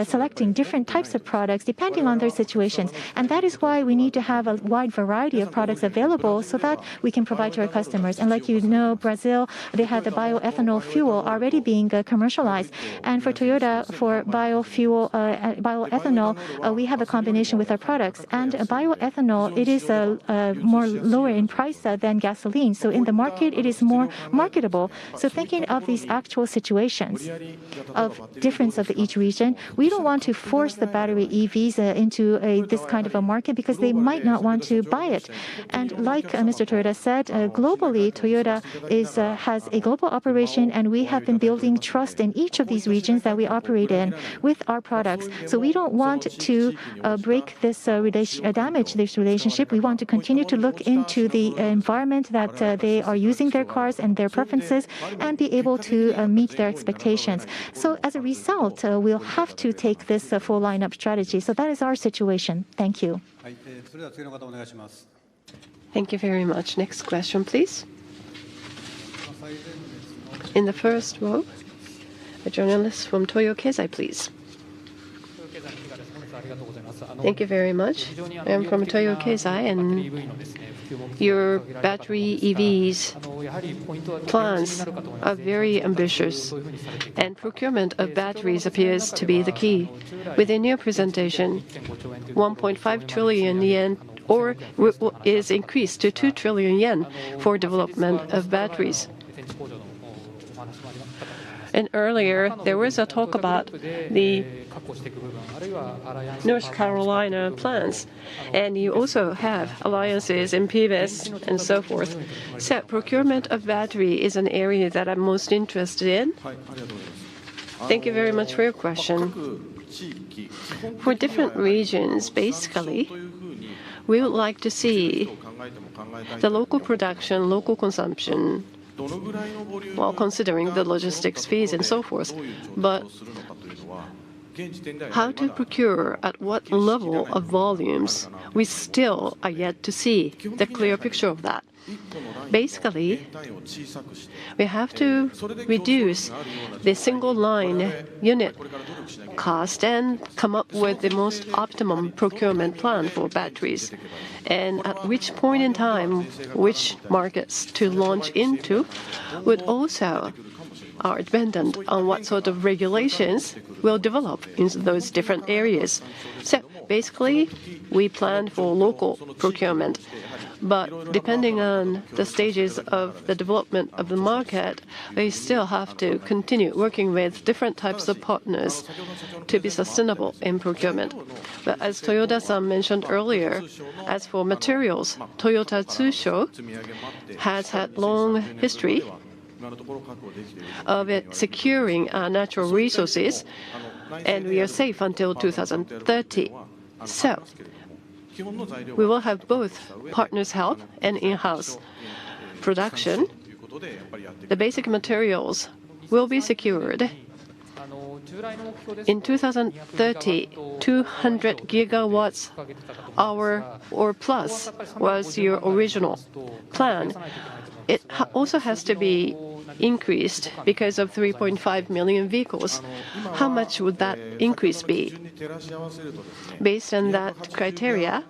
selecting different types of products depending on their situations. And that is why we need to have a wide variety of products available so that we can provide to our customers. And like you know, Brazil, they have the bioethanol fuel already being commercialized. And for Toyota, for bioethanol, we have a combination with our products. And bioethanol, it is more lower in price than gasoline. So in the market, it is more marketable. So thinking of these actual situations of difference of each region, we don't want to force the battery EVs into this kind of a market because they might not want to buy it. And like Mr. Toyoda said, globally, Toyota has a global operation, and we have been building trust in each of these regions that we operate in with our products. So we don't want to break this damage this relationship. We want to continue to look into the environment that they are using their cars and their preferences, and be able to meet their expectations. So as a result, we'll have to take this full lineup strategy. So that is our situation. Thank you. Thank you very much. Next question, please. In the first row, a journalist from Toyo Keizai, please. Thank you very much. I am from Toyo Keizai, and your battery EVs plans are very ambitious, and procurement of batteries appears to be the key. Within your presentation, 1.5 trillion yen or is increased to 2 trillion yen for development of batteries. And earlier, there was a talk about the North Carolina plans, and you also have alliances in PVS and so forth. So procurement of battery is an area that I'm most interested in. Thank you very much for your question. For different regions, basically, we would like to see the local production, local consumption, while considering the logistics fees and so forth. But how to procure at what level of volumes, we still are yet to see the clear picture of that. Basically, we have to reduce the single line unit cost and come up with the most optimum procurement plan for batteries. And at which point in time, which markets to launch into would also are dependent on what sort of regulations will develop in those different areas. So basically, we plan for local procurement. But depending on the stages of the development of the market, we still have to continue working with different types of partners to be sustainable in procurement. But as Toyoda-san mentioned earlier, as for materials, Toyota Tsusho has had long history of it securing natural resources, and we are safe until 2030. So we will have both partners' help and in-house production. The basic materials will be secured. In 2030, 200 gigawatts hour or plus was your original plan. It also has to be increased because of 3.5 million vehicles. How much would that increase be? Based on that criteria,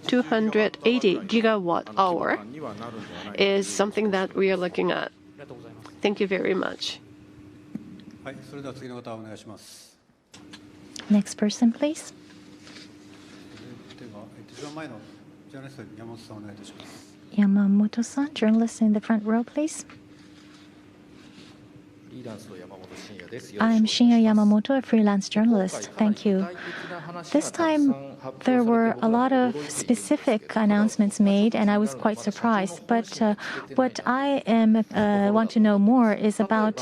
280 gigawatt hour is something that we are looking at. Thank you very much. Next person, please. Yamamoto-san, journalist in the front row, please. I'm Shinya Yamamoto, a freelance journalist. Thank you. This time, there were a lot of specific announcements made, and I was quite surprised. But what I want to know more is about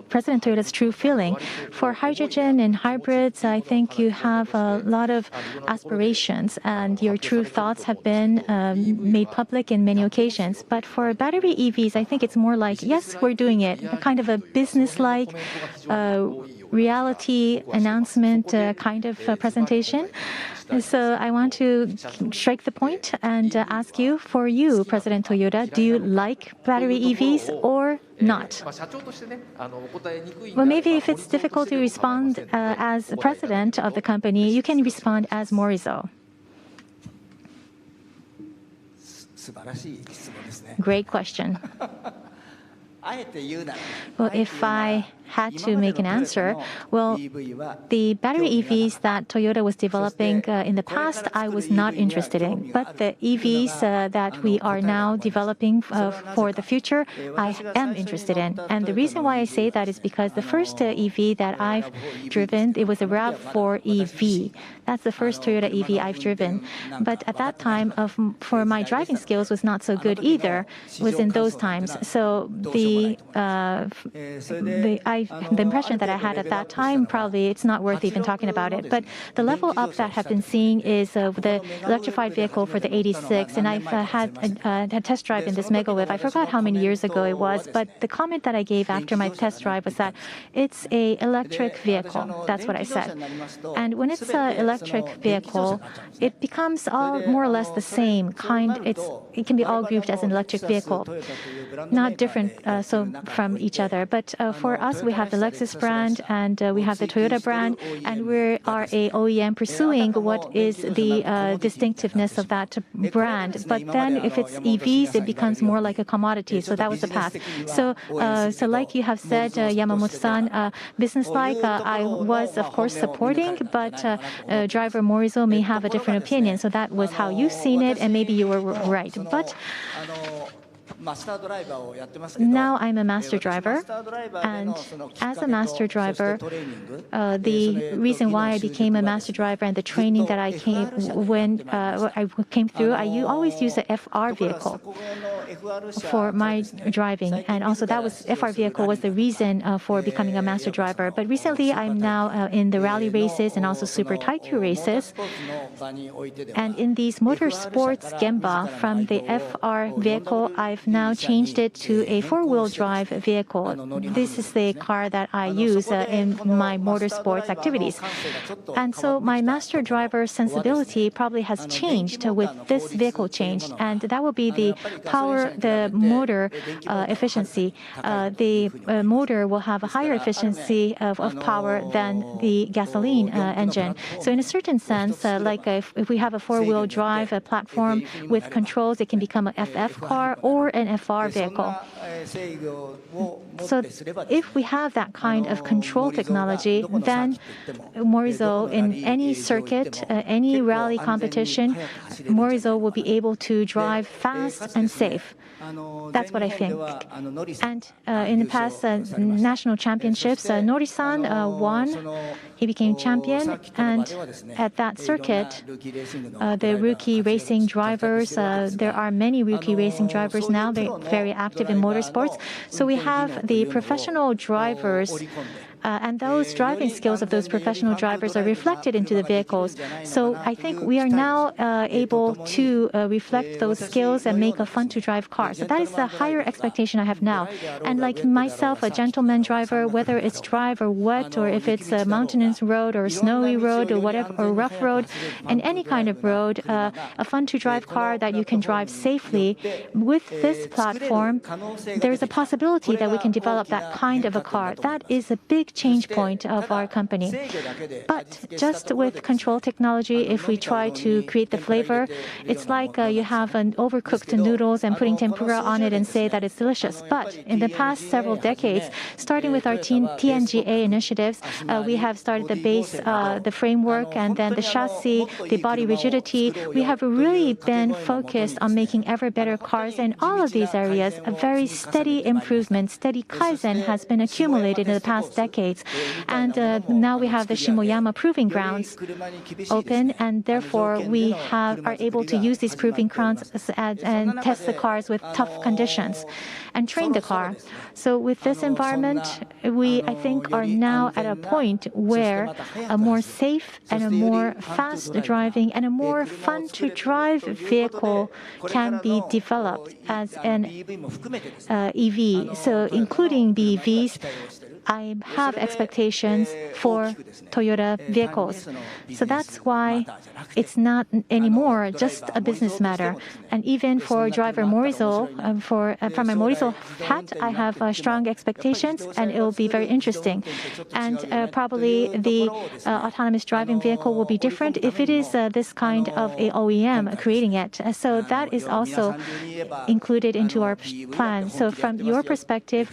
President Toyoda's true feeling. For hydrogen and hybrids, I think you have a lot of aspirations, and your true thoughts have been made public in many occasions. But for battery EVs, I think it's more like, yes, we're doing it, kind of a business-like reality announcement kind of presentation. So I want to strike the point and ask you, for you, President Toyoda, do you like battery EVs or not? Well, maybe if it's difficult to respond as president of the company, you can respond as Morizo. Great question. Well, if I had to make an answer, well, the battery EVs that Toyota was developing in the past, I was not interested in. But the EVs that we are now developing for the future, I am interested in. And the reason why I say that is because the first EV that I've driven, it was a RAV4 EV. That's the first Toyota EV I've driven. But at that time, for my driving skills was not so good either. It was in those times. So the the impression that I had at that time, probably it's not worth even talking about it. But the level up that have been seeing is the electrified vehicle for the 86, and I've had a test drive in this Mega Wave. I forgot how many years ago it was, but the comment that I gave after my test drive was that it's a electric vehicle. That's what I said. And when it's an electric vehicle, it becomes all more or less the same kind. It can be all grouped as an electric vehicle, not different from each other. But for us, we have the Lexus brand and we have the Toyota brand, and we are a OEM pursuing what is the distinctiveness of that brand. But then if it's EVs, it becomes more like a commodity. So that was the past. So like you have said, Yamamoto-san, business-like, I was, of course, supporting, but driver Morizo may have a different opinion. So that was how you've seen it, and maybe you were right. But now I'm a master driver, and as a master driver, the reason why I became a master driver and the training that I came through, I always use the FR vehicle for my driving, and also that was FR vehicle was the reason for becoming a master driver. But recently, I'm now in the rally races and also Super Taikyu races, and in these motorsports gemba from the FR vehicle, I've now changed it to a four-wheel drive vehicle. This is the car that I use in my motorsports activities. And so my master driver sensibility probably has changed with this vehicle change, and that will be the motor efficiency. The motor will have a higher efficiency of power than the gasoline engine. So in a certain sense, like if we have a four-wheel drive platform with controls, it can become an FF car or an FR vehicle. So if we have that kind of control technology, then Morizo in any circuit, any rally competition, Morizo will be able to drive fast and safe. That's what I think. And in the past national championships, Nori-san won. He became champion, and at that circuit, the rookie racing drivers, there are many rookie racing drivers now. They're very active in motorsports. So we have the professional drivers, and those driving skills of those professional drivers are reflected into the vehicles. So I think we are now able to reflect those skills and make a fun-to-drive car. So that is the higher expectation I have now. And like myself, a gentleman driver, whether it's dry or wet, or if it's a mountainous road or a snowy road or whatever, or rough road, and any kind of road, a fun-to-drive car that you can drive safely, with this platform, there's a possibility that we can develop that kind of a car. That is a big change point of our company. But just with control technology, if we try to create the flavor, it's like you have an overcooked noodles and putting tempura on it and say that it's delicious. But in the past several decades, starting with our TNGA initiatives, we have started the base, the framework, and then the chassis, the body rigidity. We have really been focused on making ever better cars in all of these areas. A very steady improvement, steady kaizen has been accumulated in the past decades. And now we have the Shimoyama proving grounds open, and therefore we are able to use these proving grounds and test the cars with tough conditions and train the car. So with this environment, we, I think, are now at a point where a more safe and a more fast driving and a more fun to drive vehicle can be developed as an EV. So including BEVs, I have expectations for Toyota vehicles. So that's why it's not anymore just a business matter. And even for driver Morizo, from my Morizo hat, I have strong expectations, and it will be very interesting. And probably the autonomous driving vehicle will be different if it is this kind of a OEM creating it. So that is also included into our plan. So from your perspective,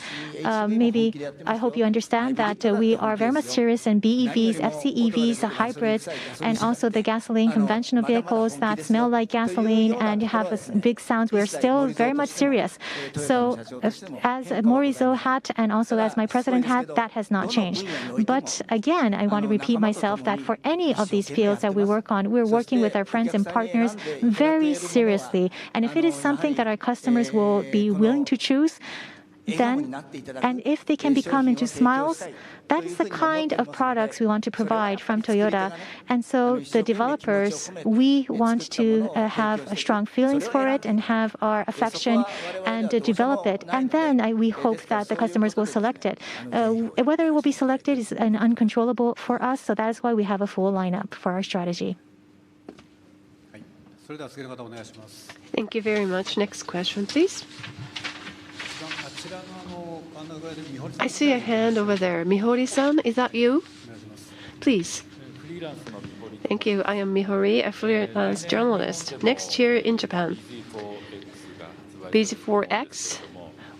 maybe I hope you understand that we are very much serious in BEVs, FCEVs, hybrids, and also the gasoline conventional vehicles that smell like gasoline and have a big sound. We're still very much serious. So as a Morizo hat and also as my president hat, that has not changed. But again, I want to repeat myself that for any of these fields that we work on, we're working with our friends and partners very seriously. And if it is something that our customers will be willing to choose, then, and if they can become into smiles, that is the kind of products we want to provide from Toyota. And so the developers, we want to have strong feelings for it and have our affection and develop it. And then we hope that the customers will select it. Whether it will be selected is an uncontrollable for us, so that is why we have a full lineup for our strategy. Thank you very much. Next question, please. I see a hand over there. Mihori-san, is that you? Please. Thank you. I am Mihori, a freelance journalist. Next year in Japan, BZ4X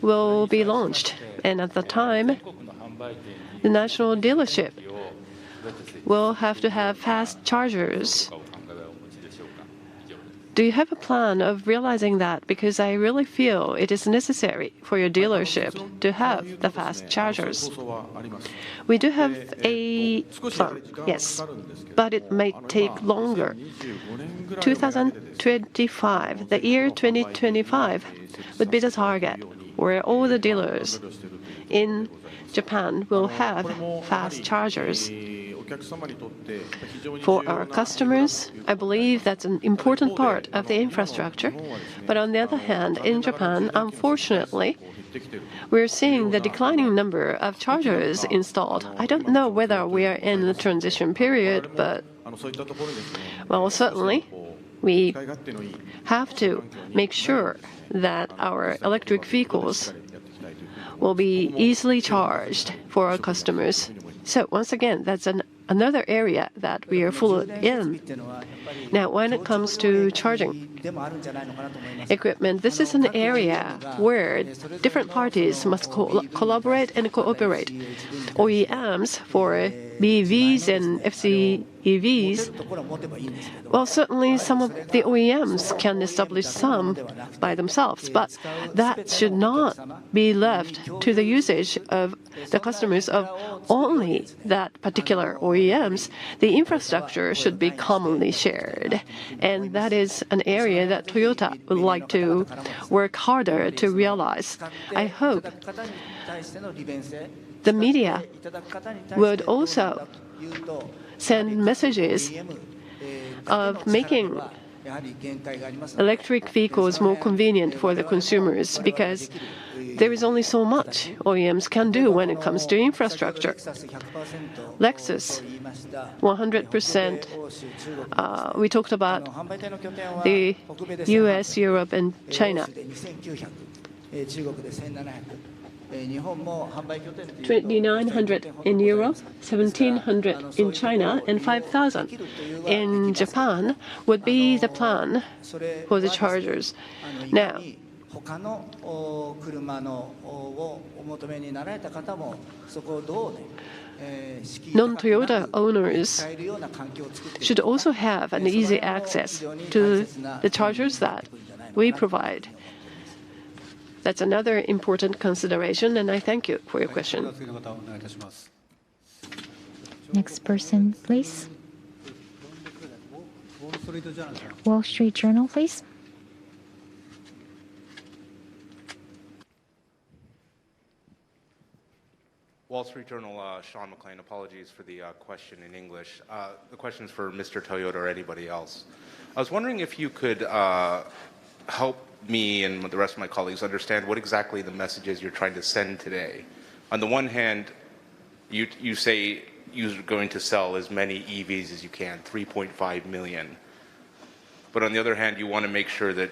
will be launched. And at the time, the national dealership will have to have fast chargers. Do you have a plan of realizing that? Because I really feel it is necessary for your dealership to have the fast chargers. We do have a plan, yes, but it may take longer. 2025, the year 2025 would be the target where all the dealers in Japan will have fast chargers. For our customers, I believe that's an important part of the infrastructure. But on the other hand, in Japan, unfortunately, we're seeing the declining number of chargers installed. I don't know whether we are in the transition period, but, well, certainly, we have to make sure that our electric vehicles will be easily charged for our customers. So once again, that's another area that we are full in. Now, when it comes to charging equipment, this is an area where different parties must collaborate and cooperate. OEMs for BEVs and FCEVs, well, certainly some of the OEMs can establish some by themselves, but that should not be left to the usage of the customers of only that particular OEMs. The infrastructure should be commonly shared, and that is an area that Toyota would like to work harder to realize. I hope the media would also send messages of making electric vehicles more convenient for the consumers, because there is only so much OEMs can do when it comes to infrastructure. Lexus, 100%. We talked about the US, Europe, and China. 2,900 in Europe, 1,700 in China, and 5,000 in Japan would be the plan for the chargers. Now, non-Toyota owners should also have an easy access to the chargers that we provide. That's another important consideration, and I thank you for your question. Next person, please. Wall Street Journal, please. Wall Street Journal, Sean McLean. Apologies for the question in English. The question is for Mr. Toyoda or anybody else. I was wondering if you could help me and the rest of my colleagues understand what exactly the message is you're trying to send today. On the one hand, you say you're going to sell as many EVs as you can, 3.5 million. But on the other hand, you want to make sure that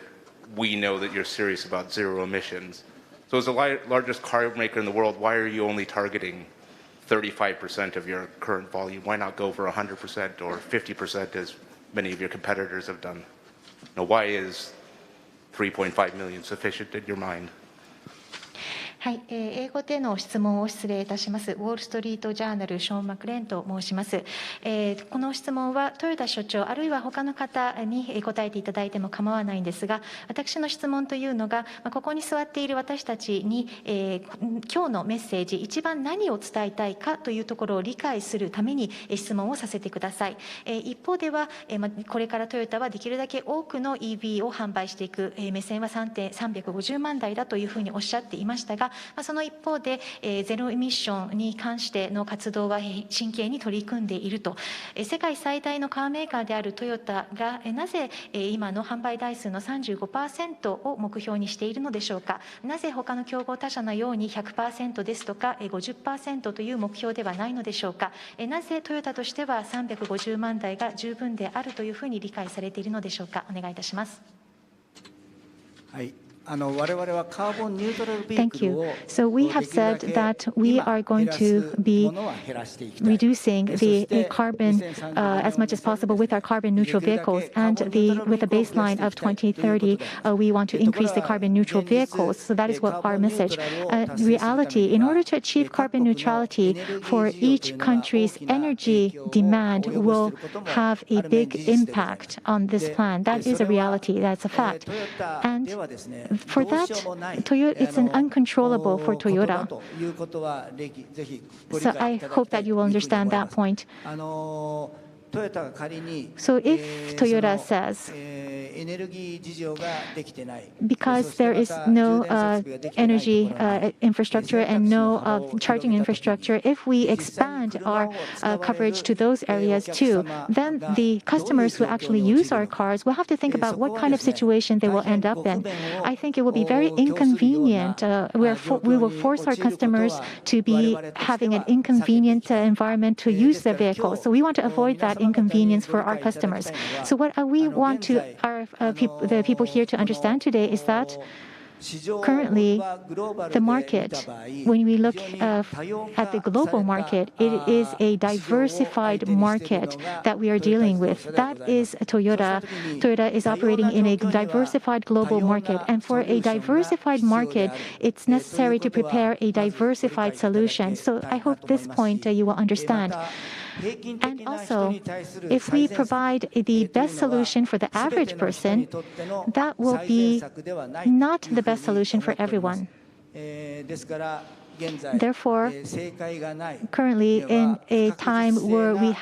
we know that you're serious about zero emissions. So as the largest car maker in the world, why are you only targeting 35% of your current volume? Why not go for 100% or 50% as many of your competitors have done? Now, why is 3.5 million sufficient in your mind? はい、英語での質問を失礼いたします。ウォール・ストリート・ジャーナルショーン・マクレーンと申します。この質問は豊田所長あるいは他の方に答えていただいても構わないんですが、私の質問というのがここに座っている私たちに、今日のメッセージ一番何を伝えたいかというところを理解するために質問をさせてください。一方ではこれからトヨタはできるだけ多くの EV を販売していく、目線は350万台だというふうにおっしゃっていましたが、か、その一方でゼロエミッションに関しての活動は真剣に取り組んでいると。世界最大のカーメーカーであるトヨタがなぜ今の販売台数の 35% を目標にしているのでしょうか。なぜ他の競合他社のように 100% ですとか 50% という目標ではないのでしょうか。なぜトヨタとしては350万台が十分であるというふうに理解されているのでしょうか。お願いいたします。はい。Thank you. So we have said that we are going to be reducing the carbon as much as possible with our carbon neutral vehicles, and with a baseline of 2030, we want to increase the carbon neutral vehicles. So that is what our message. Reality, in order to achieve carbon neutrality, for each country's energy demand will have a big impact on this plan. That is a reality. That's a fact. And for that, it's an uncontrollable for Toyota. So I hope that you will understand that point. So if Toyota says, because there is no energy infrastructure and no charging infrastructure, if we expand our coverage to those areas too, then the customers who actually use our cars will have to think about what kind of situation they will end up in. I think it will be very inconvenient. We will force our customers to be having an inconvenient environment to use their vehicles. So we want to avoid that inconvenience for our customers. So what we want to the people here to understand today is that currently, the market, when we look at the global market, it is a diversified market that we are dealing with. That is Toyota. Toyota is operating in a diversified global market. And for a diversified market, it's necessary to prepare a diversified solution. So I hope this point you will understand. And also, if we provide the best solution for the average person, that will be not the best solution for everyone. Therefore, currently in a time where we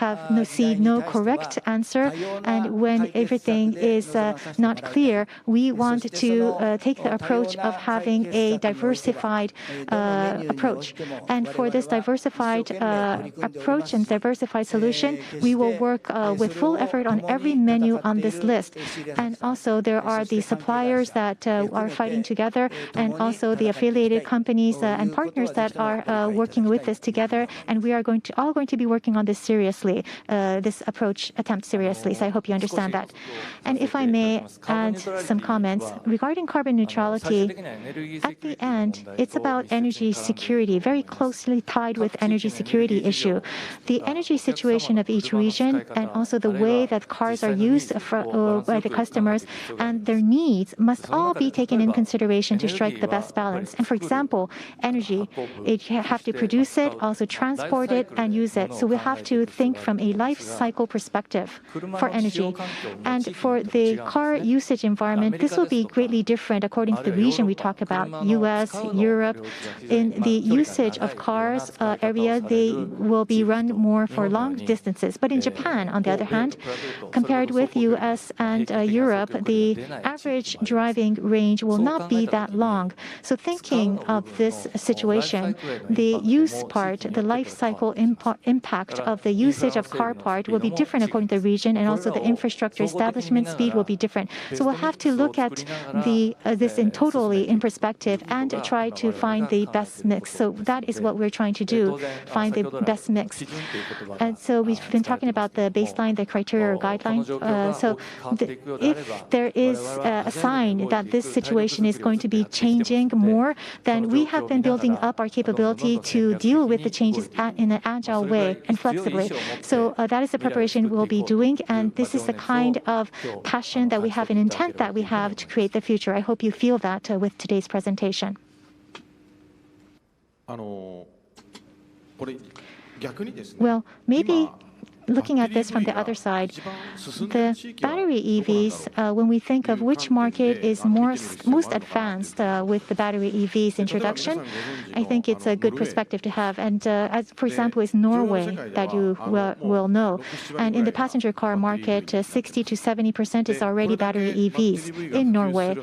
see no correct answer, and when everything is not clear, we want to take the approach of having a diversified approach. And for this diversified approach and diversified solution, we will work with full effort on every menu on this list. And also, there are the suppliers that are fighting together, and also the affiliated companies and partners that are working with us together, and we are all going to be working on this seriously, this attempt seriously. So I hope you understand that. And if I may add some comments regarding carbon neutrality, at the end, it's about energy security, very closely tied with energy security issue. The energy situation of each region, and also the way that cars are used by the customers and their needs must all be taken in consideration to strike the best balance. And for example, energy, you have to produce it, also transport it, and use it. So we have to think from a life cycle perspective for energy. And for the car usage environment, this will be greatly different according to the region we talk about, US, Europe. In the usage of cars area, they will be run more for long distances. But in Japan, on the other hand, compared with US and Europe, the average driving range will not be that long. So thinking of this situation, the use part, the life cycle impact of the usage of car part will be different according to the region, and also the infrastructure establishment speed will be different. So we'll have to look at this in totally in perspective and try to find the best mix. So that is what we're trying to do, find the best mix. And so we've been talking about the baseline, the criteria or guideline. If there is a sign that this situation is going to be changing more, then we have been building up our capability to deal with the changes in an agile way and flexibly. So that is the preparation we'll be doing, and this is the kind of passion that we have and intent that we have to create the future. I hope you feel that with today's presentation. Well, maybe looking at this from the other side, the battery EVs, when we think of which market is most advanced with the battery EVs introduction, I think it's a good perspective to have. And as for example, is Norway that you will know. And in the passenger car market, 60 to 70% is already battery EVs in Norway.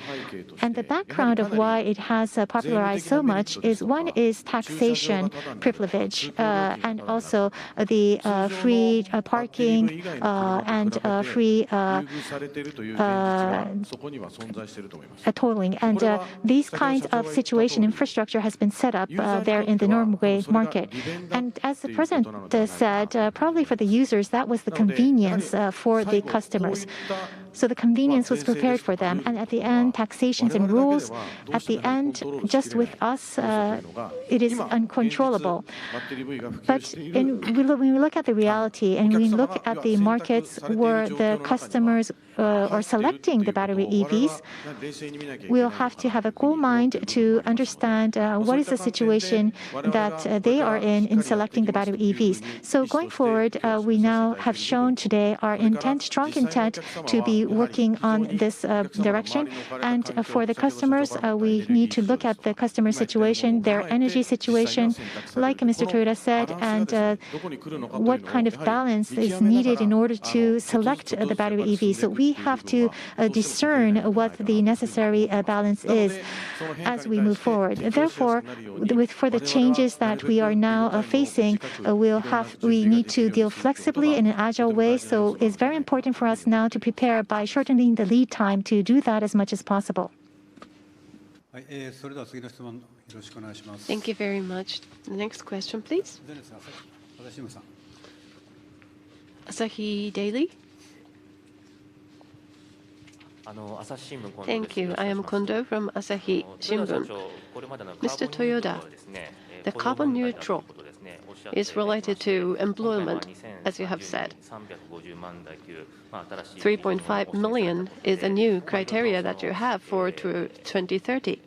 And the background of why it has popularized so much is one is taxation privilege and also the free parking and free tolling. And these kinds of situation infrastructure has been set up there in the Norway market. And as the president said, probably for the users, that was the convenience for the customers. So the convenience was prepared for them. And at the end, taxations and rules, at the end, just with us, it is uncontrollable. But when we look at the reality and we look at the markets where the customers are selecting the battery EVs, we'll have to have a cool mind to understand what is the situation that they are in selecting the battery EVs. So going forward, we now have shown today our intent, strong intent to be working on this direction. And for the customers, we need to look at the customer situation, their energy situation, like Mr. Toyoda said, and what kind of balance is needed in order to select the battery EV. So we have to discern what the necessary balance is as we move forward. Therefore, for the changes that we are now facing, we need to deal flexibly in an agile way. So it's very important for us now to prepare by shortening the lead time to do that as much as possible. Thank you very much. The next question, please. Asahi Daily. Thank you. I am Kondo from Asahi Shimbun. Mr. Toyoda, the carbon neutral is related to employment, as you have said. 3.5 million is a new criteria that you have for 2030.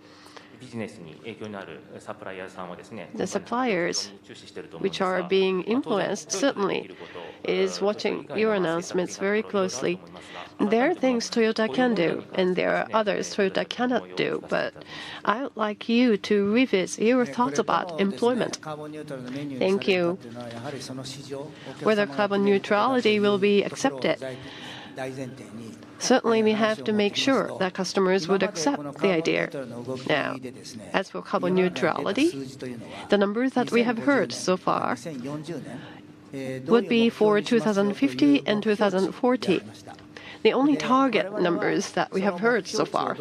The suppliers, which are being influenced, certainly is watching your announcements very closely. There are things Toyota can do, and there are others Toyota cannot do. But I would like you to revisit your thoughts about employment. Thank you. Whether carbon neutrality will be accepted. Certainly, we have to make sure that customers would accept the idea. Now, as for carbon neutrality, the numbers that we have heard so far would be for 2050 and 2040. The only target numbers that we have heard so far.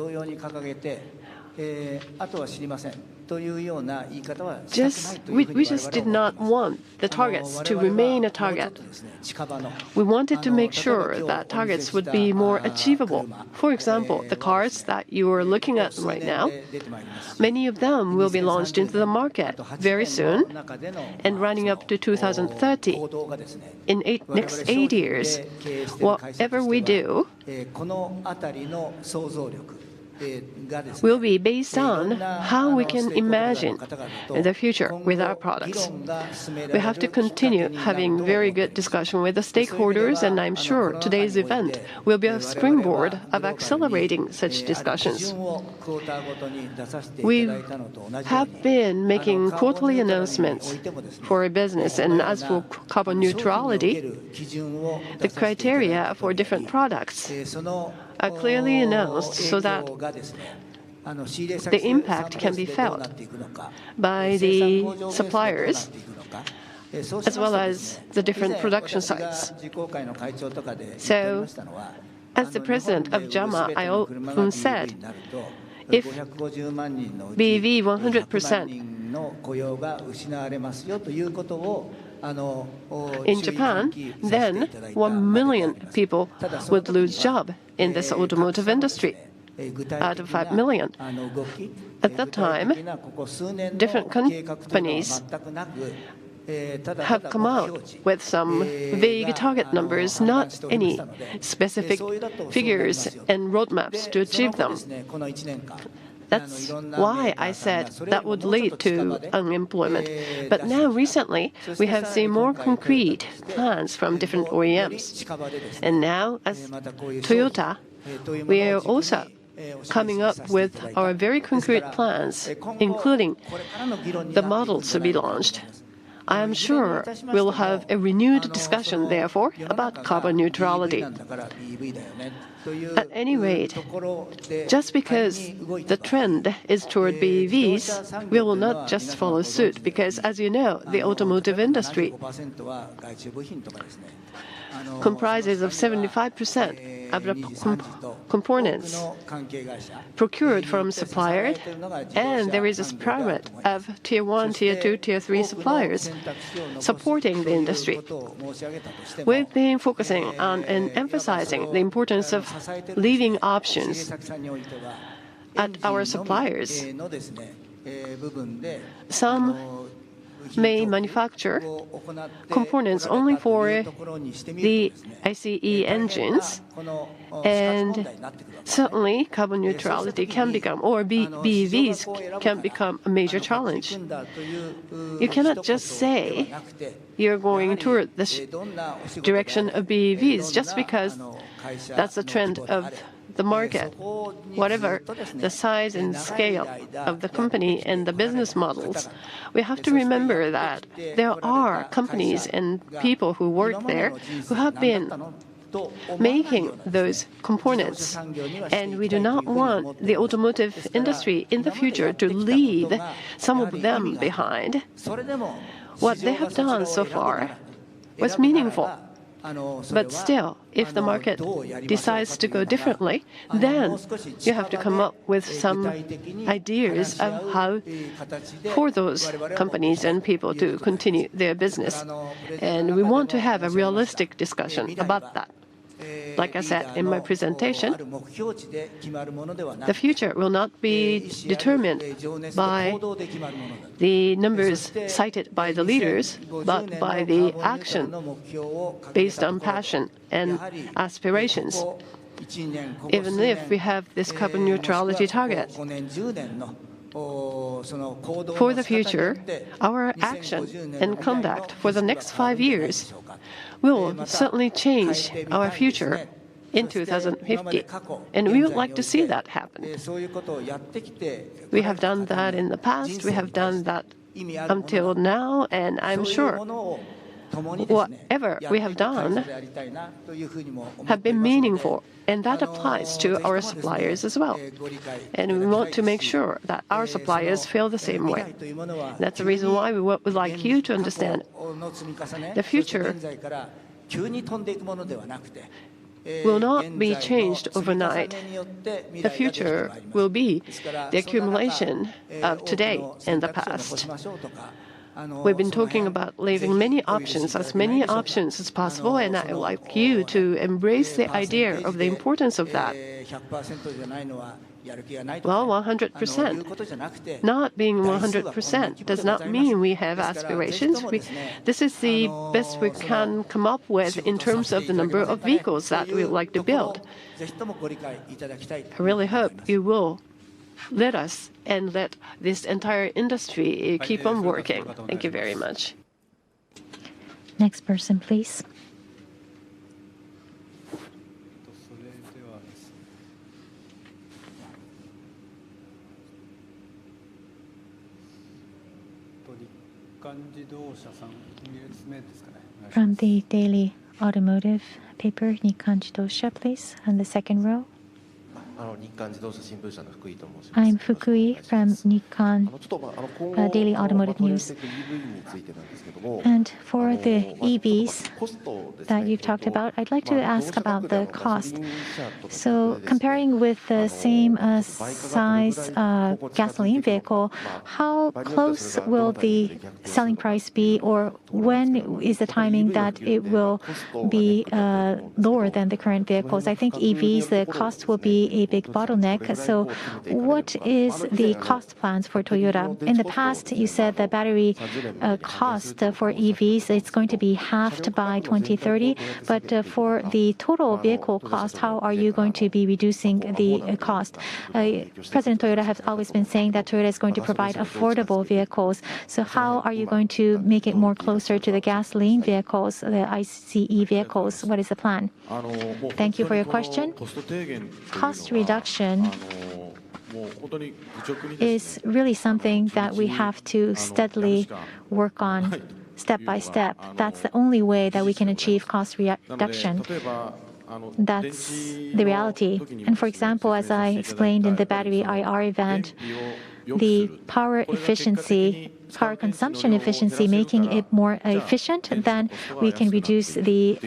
We just did not want the targets to remain a target. We wanted to make sure that targets would be more achievable. For example, the cars that you are looking at right now, many of them will be launched into the market very soon and running up to 2030. In next 8 years, whatever we do will be based on how we can imagine the future with our products. We have to continue having very good discussion with the stakeholders, and I'm sure today's event will be a springboard of accelerating such discussions. We have been making quarterly announcements for a business, and as for carbon neutrality, the criteria for different products are clearly announced so that the impact can be felt by the suppliers as well as the different production sites. So, as the president of JAMA, I often said, if BEV 100% in Japan, then 1 million people would lose job in this automotive industry out of 5 million. At that time, different companies have come out with some vague target numbers, not any specific figures and roadmaps to achieve them. That's why I said that would lead to unemployment. But now, recently, we have seen more concrete plans from different OEMs. And now, as Toyota, we are also coming up with our very concrete plans, including the models to be launched. I am sure we'll have a renewed discussion, therefore, about carbon neutrality. At any rate, just because the trend is toward BEVs, we will not just follow suit, because, as you know, the automotive industry comprises of 75% of the components procured from suppliers, and there is a pyramid of Tier 1, Tier 2, Tier 3 suppliers supporting the industry. We've been focusing on and emphasizing the importance of leaving options at our suppliers. Some may manufacture components only for the ICE engines, and certainly carbon neutrality can become, or BEVs can become a major challenge. You cannot just say you're going toward the direction of BEVs just because that's the trend of the market. Whatever the size and scale of the company and the business models, we have to remember that there are companies and people who work there who have been making those components, and we do not want the automotive industry in the future to leave some of them behind. What they have done so far was meaningful. But still, if the market decides to go differently, then you have to come up with some ideas of how for those companies and people to continue their business. And we want to have a realistic discussion about that. Like I said in my presentation, the future will not be determined by the numbers cited by the leaders, but by the action based on passion and aspirations. Even if we have this carbon neutrality target, for the future, our action and conduct for the next 5 years will certainly change our future in 2050. And we would like to see that happen. We have done that in the past, we have done that until now, and I'm sure whatever we have done have been meaningful, and that applies to our suppliers as well. And we want to make sure that our suppliers feel the same way. That's the reason why we would like you to understand the future will not be changed overnight. The future will be the accumulation of today and the past. We've been talking about leaving many options as possible, and I would like you to embrace the idea of the importance of that. Well, 100%. Not being 100% does not mean we have aspirations. This is the best we can come up with in terms of the number of vehicles that we would like to build. I really hope you will let us and let this entire industry keep on working. Thank you very much. Next person, please. From the Daily Automotive paper, Nikkan Jidosha, please, on the second row. I'm Fukui from Nikkan Daily Automotive News. And for the EVs that you've talked about, I'd like to ask about the cost. So comparing with the same size gasoline vehicle, how close will the selling price be, or when is the timing that it will be lower than the current vehicles? I think EVs, the cost will be the big bottleneck. So what is the cost plans for Toyota? In the past, you said the battery cost for EVs, it's going to be halved by 2030. But for the total vehicle cost, how are you going to be reducing the cost? President Toyota has always been saying that Toyota is going to provide affordable vehicles. So how are you going to make it more closer to the gasoline vehicles, the ICE vehicles? What is the plan? Thank you for your question. Cost reduction is really something that we have to steadily work on step by step. That's the only way that we can achieve cost reduction. That's the reality. And for example, as I explained in the battery IR event, the power efficiency, power consumption efficiency, making it more efficient, then we can reduce the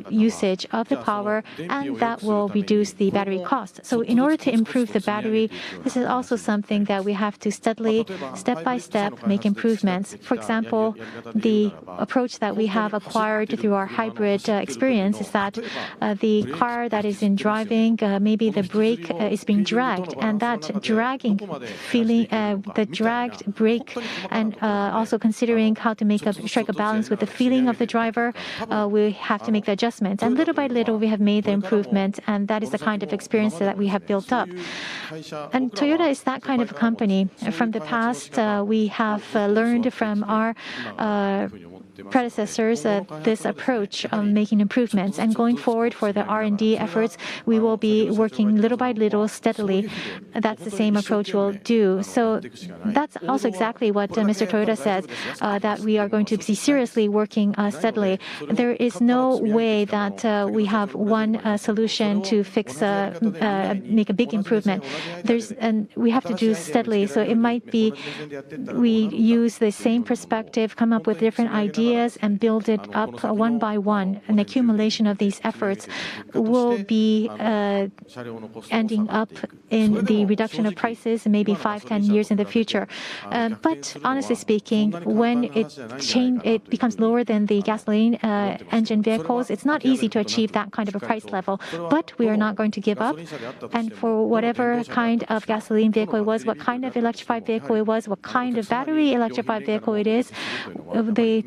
usage of the power, and that will reduce the battery cost. So in order to improve the battery, this is also something that we have to steadily, step by step, make improvements. For example, the approach that we have acquired through our hybrid experience is that the car that is in driving, maybe the brake is being dragged, and that dragging feeling, the dragged brake, and also considering how to strike a balance with the feeling of the driver, we have to make the adjustments. And little by little, we have made the improvement, and that is the kind of experience that we have built up. And Toyota is that kind of a company. From the past, we have learned from our predecessors this approach of making improvements. And going forward for the R&D efforts, we will be working little by little, steadily. That's the same approach we'll do. So that's also exactly what Mr. Toyoda says, that we are going to be seriously working steadily. There is no way that we have one solution to fix, make a big improvement. And we have to do steadily. So it might be we use the same perspective, come up with different ideas, and build it up one by one. An accumulation of these efforts will be ending up in the reduction of prices maybe 5-10 years in the future. But honestly speaking, when it becomes lower than the gasoline engine vehicles, it's not easy to achieve that kind of a price level. But we are not going to give up. And for whatever kind of gasoline vehicle it was, what kind of electrified vehicle it was, what kind of battery electrified vehicle it is, the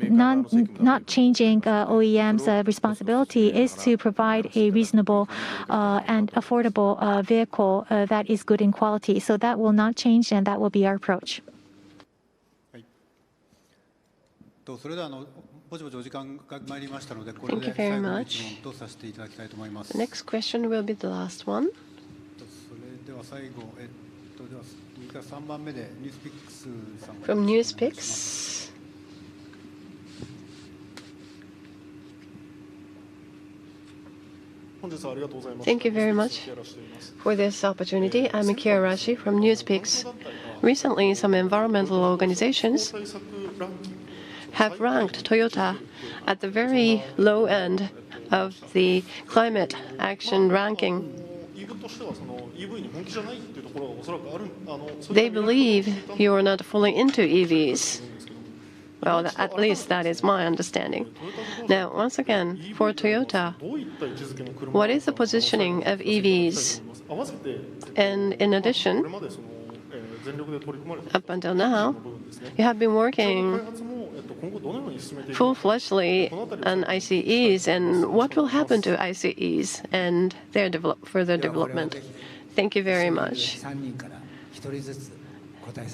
not changing OEM's responsibility is to provide a reasonable and affordable vehicle that is good in quality. So that will not change, and that will be our approach. Thank you very much. The next question will be the last one. From Newspicks. Thank you very much for this opportunity. I'm Akio Arashi from Newspicks. Recently, some environmental organizations have ranked Toyota at the very low end of the climate action ranking. They believe you are not fully into EVs. Well, at least that is my understanding. Now, once again, for Toyota, what is the positioning of EVs? And in addition, up until now, you have been working full-fledgedly on ICEs, and what will happen to ICEs and their further development? Thank you very much.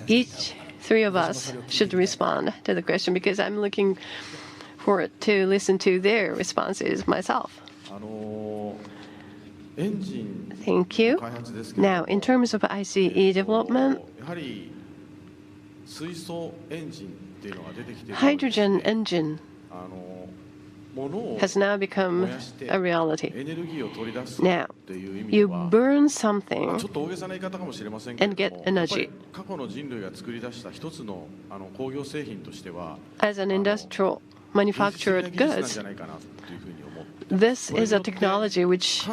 Each three of us should respond to the question because I'm looking forward to listen to their responses myself. Thank you. Now, in terms of ICE development, hydrogen engine has now become a reality. Now, you burn something and get energy. As an industrial manufactured goods, this is a technology which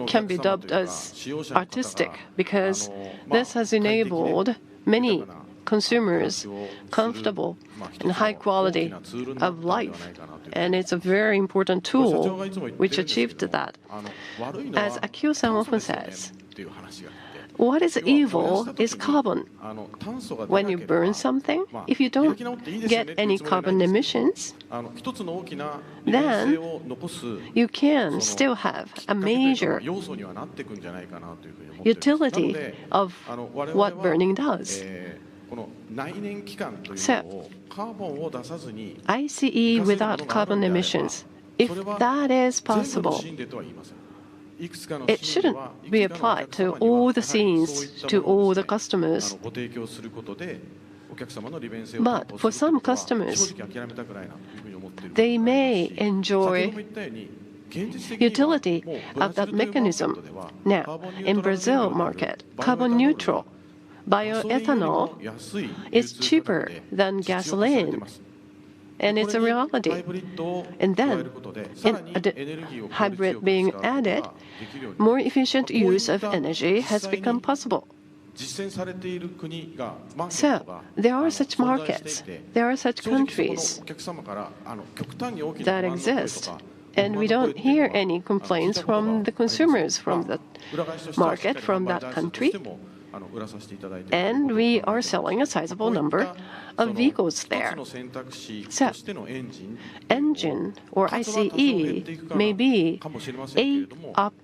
can be dubbed as artistic because this has enabled many consumers comfortable and high quality of life. And it's a very important tool which achieved that. As Akio-san often says, What is evil is carbon. When you burn something, if you don't get any carbon emissions, then you can still have a major utility of what burning does. So, ICE without carbon emissions, if that is possible, it shouldn't be applied to all the scenes, to all the customers. But for some customers, they may enjoy utility of that mechanism. Now, in Brazil market, carbon neutral bioethanol is cheaper than gasoline. And it's a reality. And then, hybrid being added, more efficient use of energy has become possible. So, there are such markets, there are such countries that exist, and we don't hear any complaints from the consumers from the market, from that country. And we are selling a sizable number of vehicles there. So, engine or ICE may be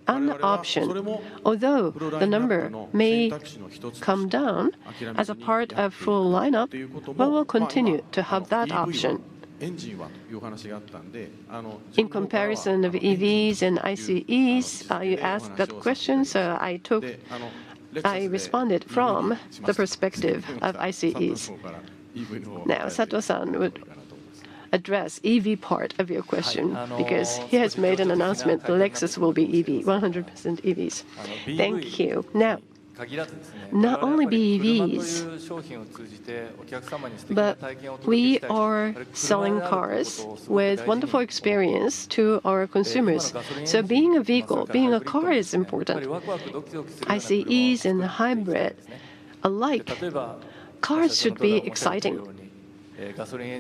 an option, although the number may come down as a part of full lineup, but we'll continue to have that option. In comparison of EVs and ICEs, you asked that question, so I responded from the perspective of ICEs. Now, Sato-san would address EV part of your question because he has made an announcement the Lexus will be EV, 100% EVs. Thank you. Now, not only BEVs, but we are selling cars with wonderful experience to our consumers. So being a vehicle, being a car is important. ICEs and hybrid alike, cars should be exciting.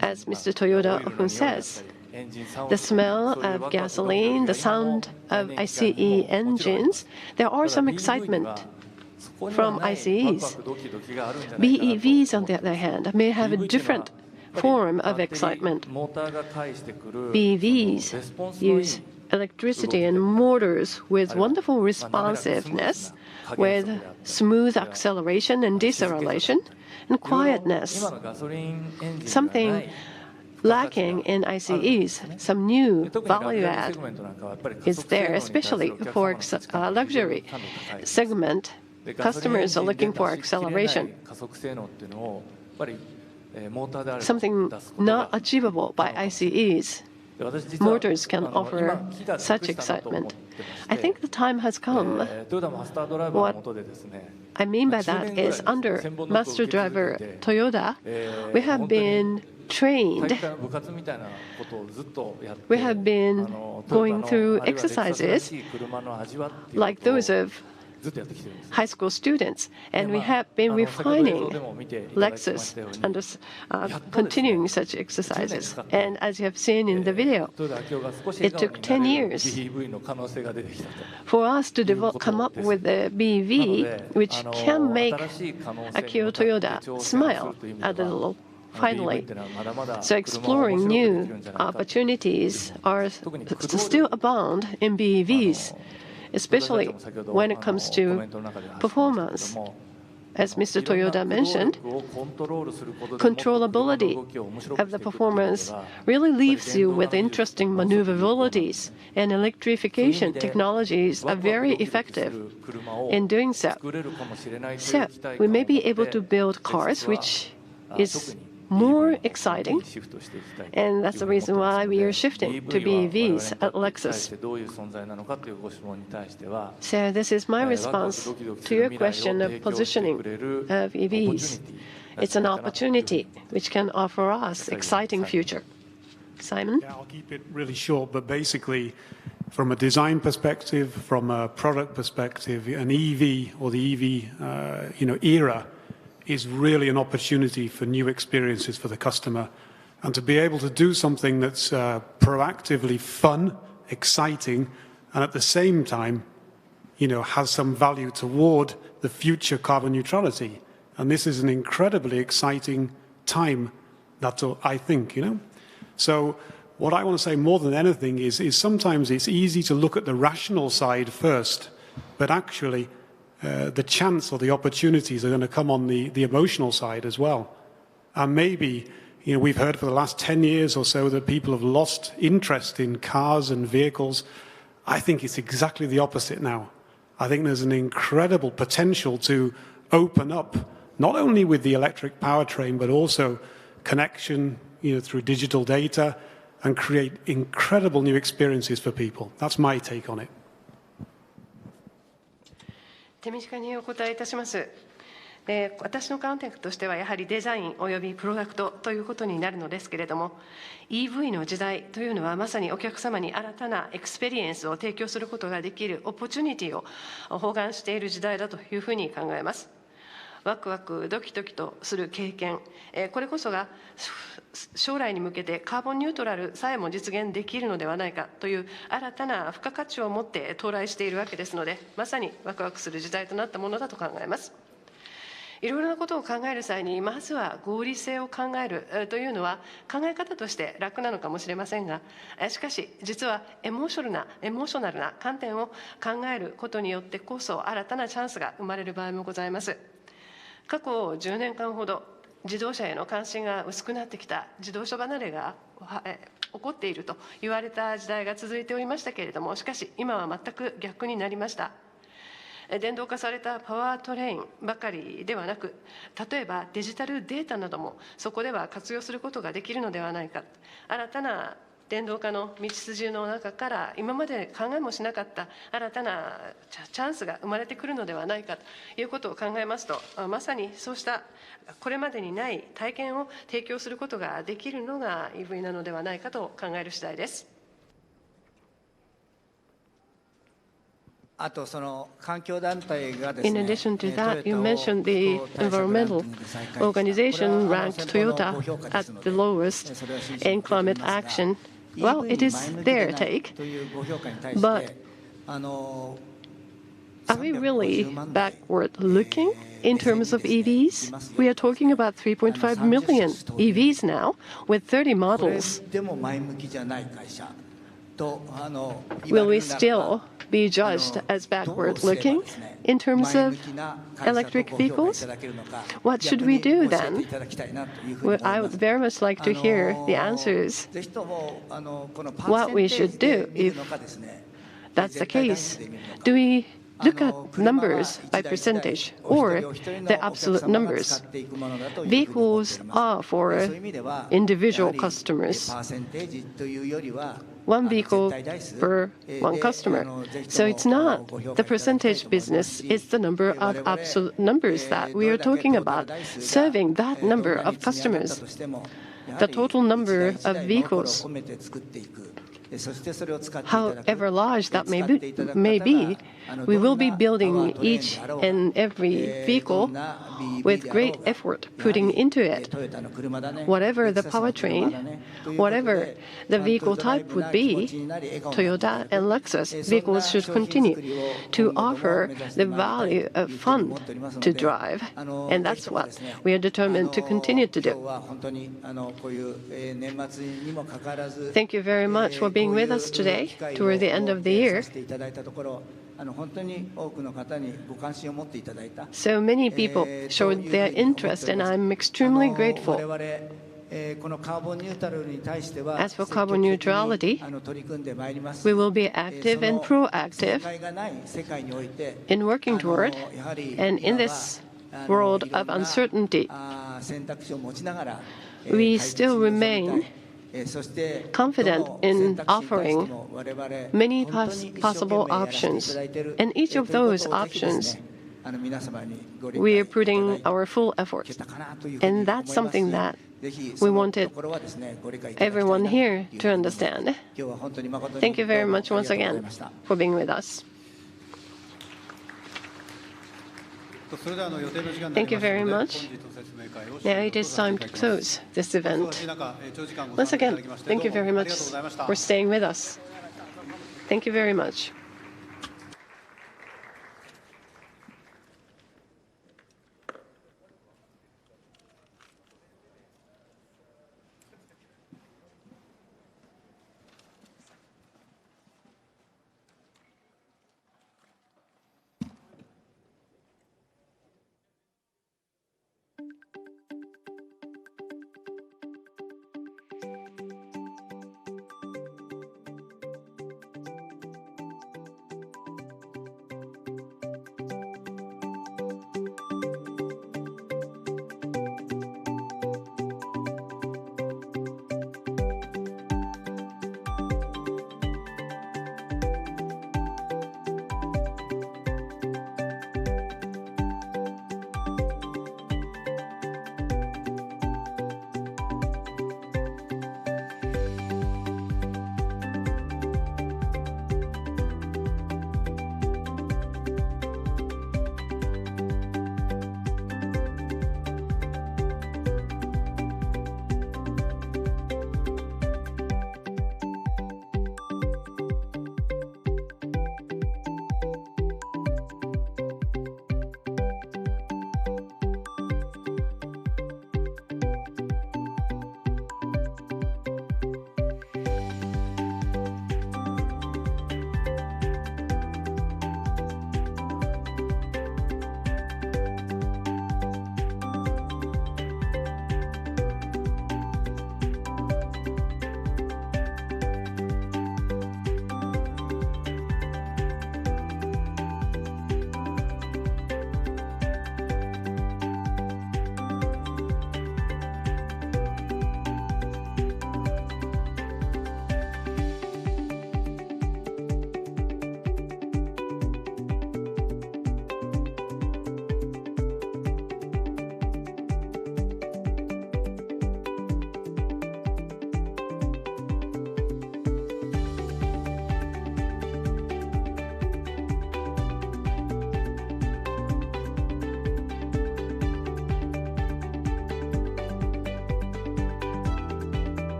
As Mr. Toyoda often says, the smell of gasoline, the sound of ICE engines, there are some excitement from ICEs. BEVs, on the other hand, may have a different form of excitement. BEVs use electricity and motors with wonderful responsiveness, with smooth acceleration and deceleration, and quietness. Something lacking in ICEs, some new value add is there, especially for luxury segment. Customers are looking for acceleration, something not achievable by ICEs. Motors can offer such excitement. I think the time has come. What I mean by that is, under Master Driver Toyoda, we have been trained. We have been going through exercises like those of high school students, and we have been refining Lexus and continuing such exercises. And as you have seen in the video, it took 10 years for us to come up with a BEV which can make Akio Toyoda smile a little. Finally, so exploring new opportunities are still abound in BEVs, especially when it comes to performance. As Mr. Toyoda mentioned, controllability of the performance really leaves you with interesting maneuverabilities, and electrification technologies are very effective in doing so. So we may be able to build cars which is more exciting, and that's the reason why we are shifting to BEVs at Lexus. So this is my response to your question of positioning of EVs. It's an opportunity which can offer us exciting future. Simon? Yeah, I'll keep it really short, but basically, from a design perspective, from a product perspective, an EV or the EV era is really an opportunity for new experiences for the customer, and to be able to do something that's proactively fun, exciting, and at the same time, has some value toward the future carbon neutrality. And this is an incredibly exciting time, that's all I think, So what I want to say more than anything is sometimes it's easy to look at the rational side first, but actually the chance or the opportunities are going to come on the emotional side as well. And maybe, we've heard for the last 10 years or so that people have lost interest in cars and vehicles. I think it's exactly the opposite now. I think there's an incredible potential to open up, not only with the electric powertrain, but also connection, through digital data, and create incredible new experiences for people. That's my take on it. 手短にお答えいたします。私の観点としてはやはりデザインおよびプロダクトということになるのですけれども、 EV の時代というのはまさにお客様に新たなエクスペリエンスを提供することができるオポチュニティを包含している時代だというふうに考えます。ワクワクドキドキとする経験、これこそが将来に向けてカーボンニュートラルさえも実現できるのではないかという新たな付加価値を持って到来しているわけですので、まさにワクワクする時代となったものだと考えます。いろいろなことを考える際に、まずは合理性を考えるというのは考え方として楽なのかもしれませんが、しかし実はエモーショナルな観点を考えることによってこそ新たなチャンスが生まれる場合もございます。過去10年間ほど自動車への関心が薄くなってきた、自動車離れが起こっていると言われた時代が続いておりましたけれども、しかし今は全く逆になりました。電動化されたパワートレインばかりではなく、例えばデジタルデータなどもそこでは活用することができるのではないか、新たな電動化の道筋の中から今まで考えもしなかった新たなチャンスが生まれてくるのではないかということを考えますと、まさにそうしたこれまでにない体験を提供することができるのが EV なのではないかと考える次第です。In addition to that, you mentioned the environmental organization ranked Toyota at the lowest in climate action. Well, it is their take, but are we really backward looking in terms of EVs? We are talking about 3.5 million EVs now with 30 models. Will we still be judged as backward-looking in terms of electric vehicles? What should we do then? Well, I would very much like to hear the answers. What we should do if that's the case. Do we look at numbers by percentage or the absolute numbers? Vehicles are for individual customers. One vehicle per one customer. So it's not the percentage business, it's the number of absolute numbers that we are talking about, serving that number of customers. The total number of vehicles, however large that may be, we will be building each and every vehicle with great effort putting into it. Whatever the powertrain, whatever the vehicle type would be, Toyota and Lexus vehicles should continue to offer the value of fun to drive, and that's what we are determined to continue to do. Thank you very much for being with us today toward the end of the year. So many people showed their interest, and I'm extremely grateful. As for carbon neutrality, we will be active and proactive in working toward, and in this world of uncertainty, we still remain confident in offering many possible options. And each of those options, we are putting our full effort. And that's something that we wanted everyone here to understand. Thank you very much once again for being with us. Thank you very much. Now it is time to close this event. Once again, thank you very much for staying with us. Thank you very much.